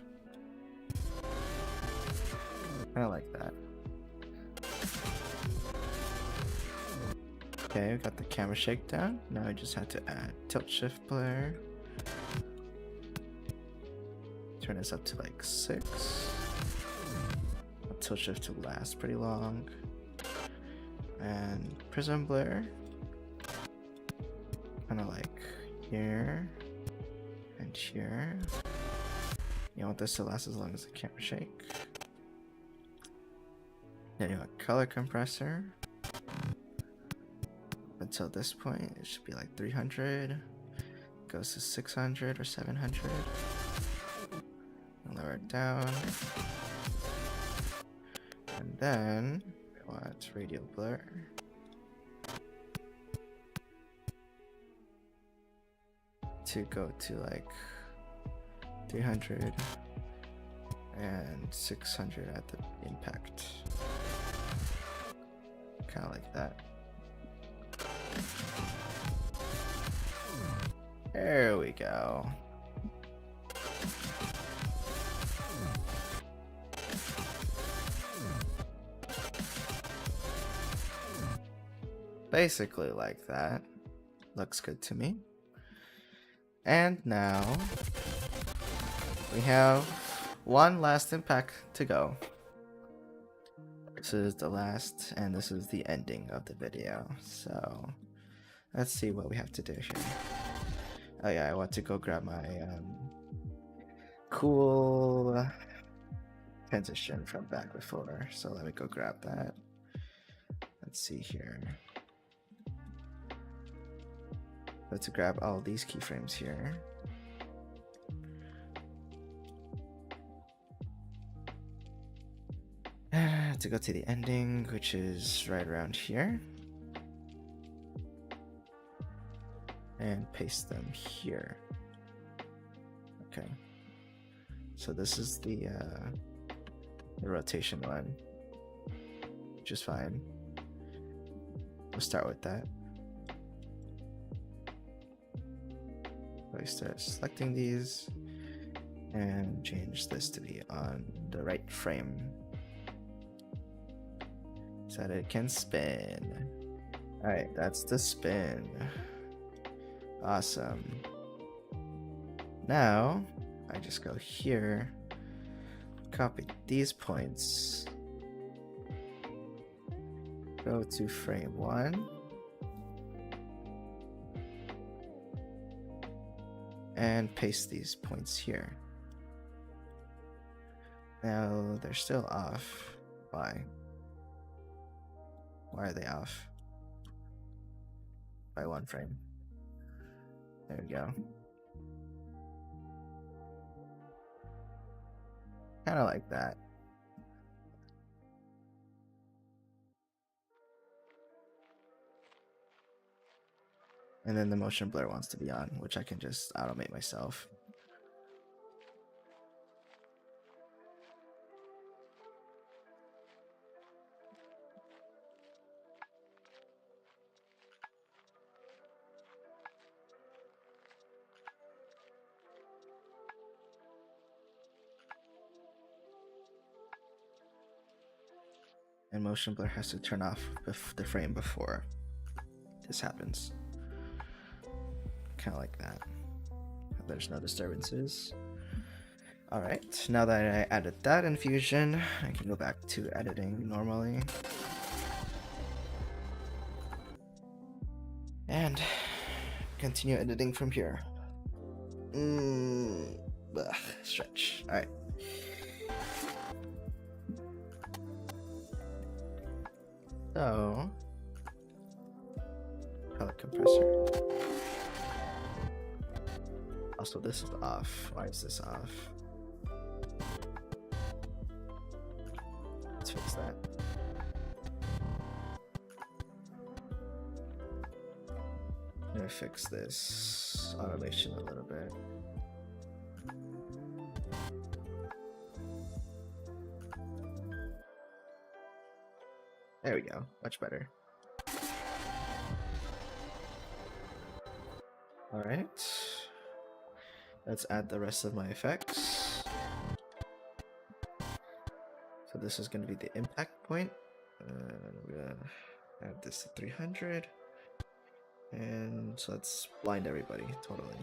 I like that. Okay, we got the camera shakedown. Now I just had to add tilt shift blur. Turn this up to like 6. Tilt shift to last pretty long. And prism blur. Kind of like here and here. You want this to last as long as the camera shake. Then you want color compressor. Until this point, it should be like 300. Goes to 600 or 700. And lower it down. And then we want radial blur. To go to like 300 and 600 at the impact. Kind of like that. There we go. Basically like that. Looks good to me. And now we have one last impact to go. This is the last, and this is the ending of the video. So let's see what we have to do here. Oh yeah, I want to go grab my cool transition from back before. So let me go grab that. Let's see here. Let's grab all these keyframes here. To go to the ending, which is right around here. And paste them here. Okay. So this is the rotation one, which is fine. We'll start with that. I start selecting these and change this to be on the right frame so that it can spin. Alright, that's the spin. Awesome. Now I just go here, copy these points, go to frame 1, and paste these points here. Now they're still off. Why? Why are they off? By 1 frame. There we go. Kind of like that. And then the motion blur wants to be on, which I can just automate myself. And motion blur has to turn off the frame before this happens. Kind of like that. There's no disturbances. Alright, now that I added that in Fusion, I can go back to editing normally. And continue editing from here. Stretch. Alright. So, color compressor. Also, this is off. Why is this off? Let's fix that. I'm gonna fix this automation a little bit. There we go, much better. Alright, let's add the rest of my effects. So this is going to be the impact point. We're gonna add this to 300. And so let's blind everybody, totally.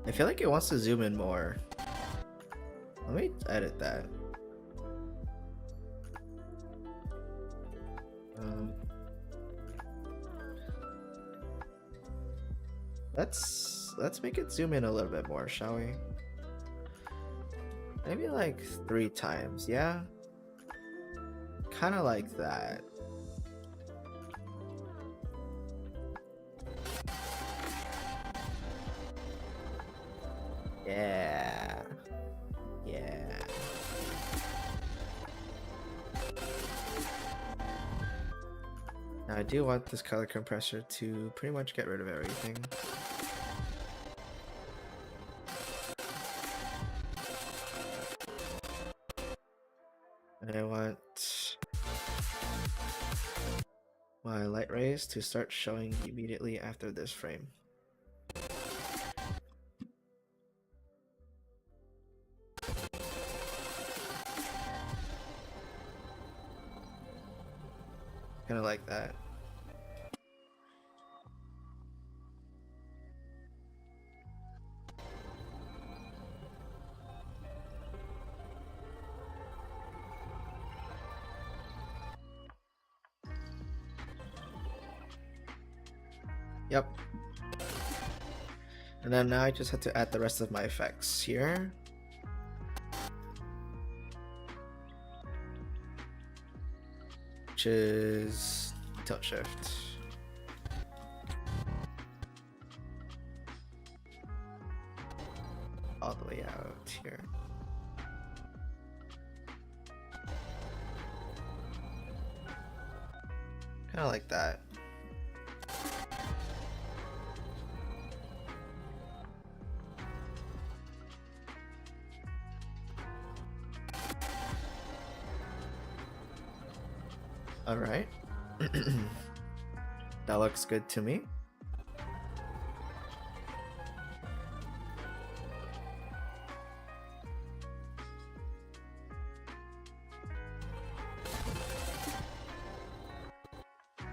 I feel like it wants to zoom in more. Let me edit that. Let's make it zoom in a little bit more, shall we? Maybe like 3 times, yeah? Kind of like that. Yeah. Yeah. Now I do want this color compressor to pretty much get rid of everything. And I want my light rays to start showing immediately after this frame. Kind of like that. Yep. And then now I just have to add the rest of my effects here. Which is tilt shift. All the way out here. Kind of like that. All right. That looks good to me.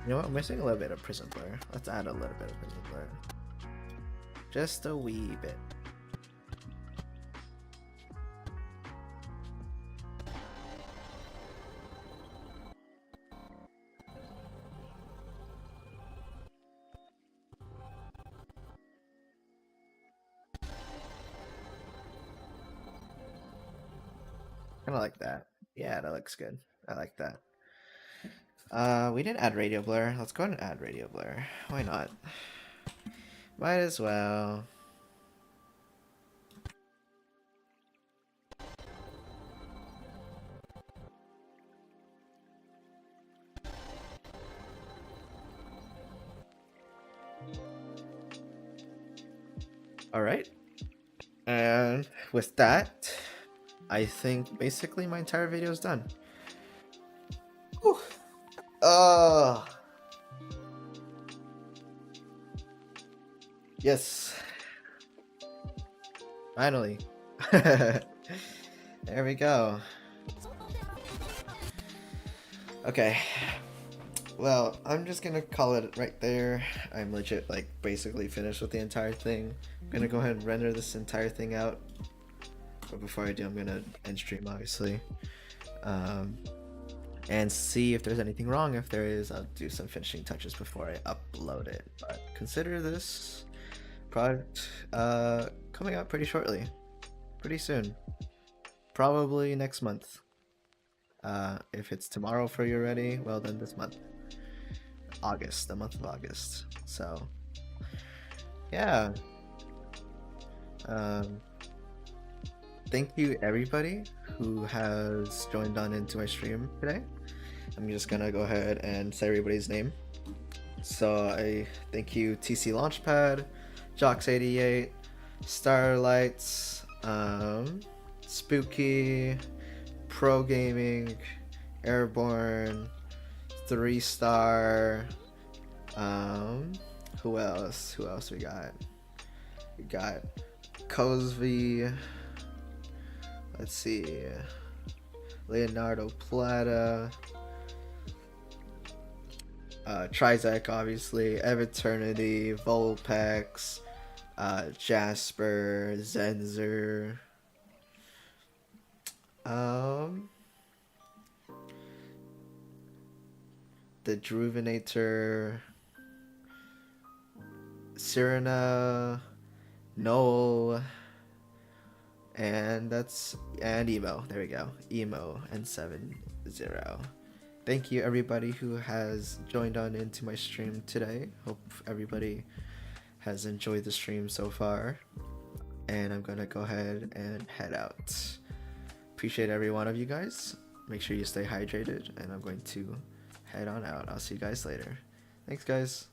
You know what? I'm missing a little bit of prison blur. Let's add a little bit of prison blur. Just a wee bit. Kind of like that. Yeah, that looks good. I like that. We didn't add radio blur. Let's go ahead and add radio blur. Why not? Might as well. Alright. And with that, I think basically my entire video is done. Whew. Yes. Finally. There we go. Okay. Well, I'm just gonna call it right there. I'm legit, like, basically finished with the entire thing. I'm gonna go ahead and render this entire thing out. But before I do, I'm gonna end stream, obviously. And see if there's anything wrong. If there is, I'll do some finishing touches before I upload it. But consider this product coming out pretty shortly. Pretty soon. Probably next month. If it's tomorrow for you already, well then this month. August, the month of August. So, yeah. Thank you everybody who has joined on into my stream today. I'm just gonna go ahead and say everybody's name. So I thank you TC Launchpad, Jox88, Starlights, Spooky, Pro Gaming, Airborne, 3-star. Who else? Who else we got? We got Cosby. Let's see. Leonardo Plata. Trizak, obviously. Eviternity, Volpex, Jasper, Zenzer. The Druvenator, Sirena, Noel, and Emo. There we go. Emo and 70. Thank you everybody who has joined on into my stream today. Hope everybody has enjoyed the stream so far. And I'm gonna go ahead and head out. Appreciate every one of you guys. Make sure you stay hydrated, and I'm going to head on out. I'll see you guys later. Thanks, guys.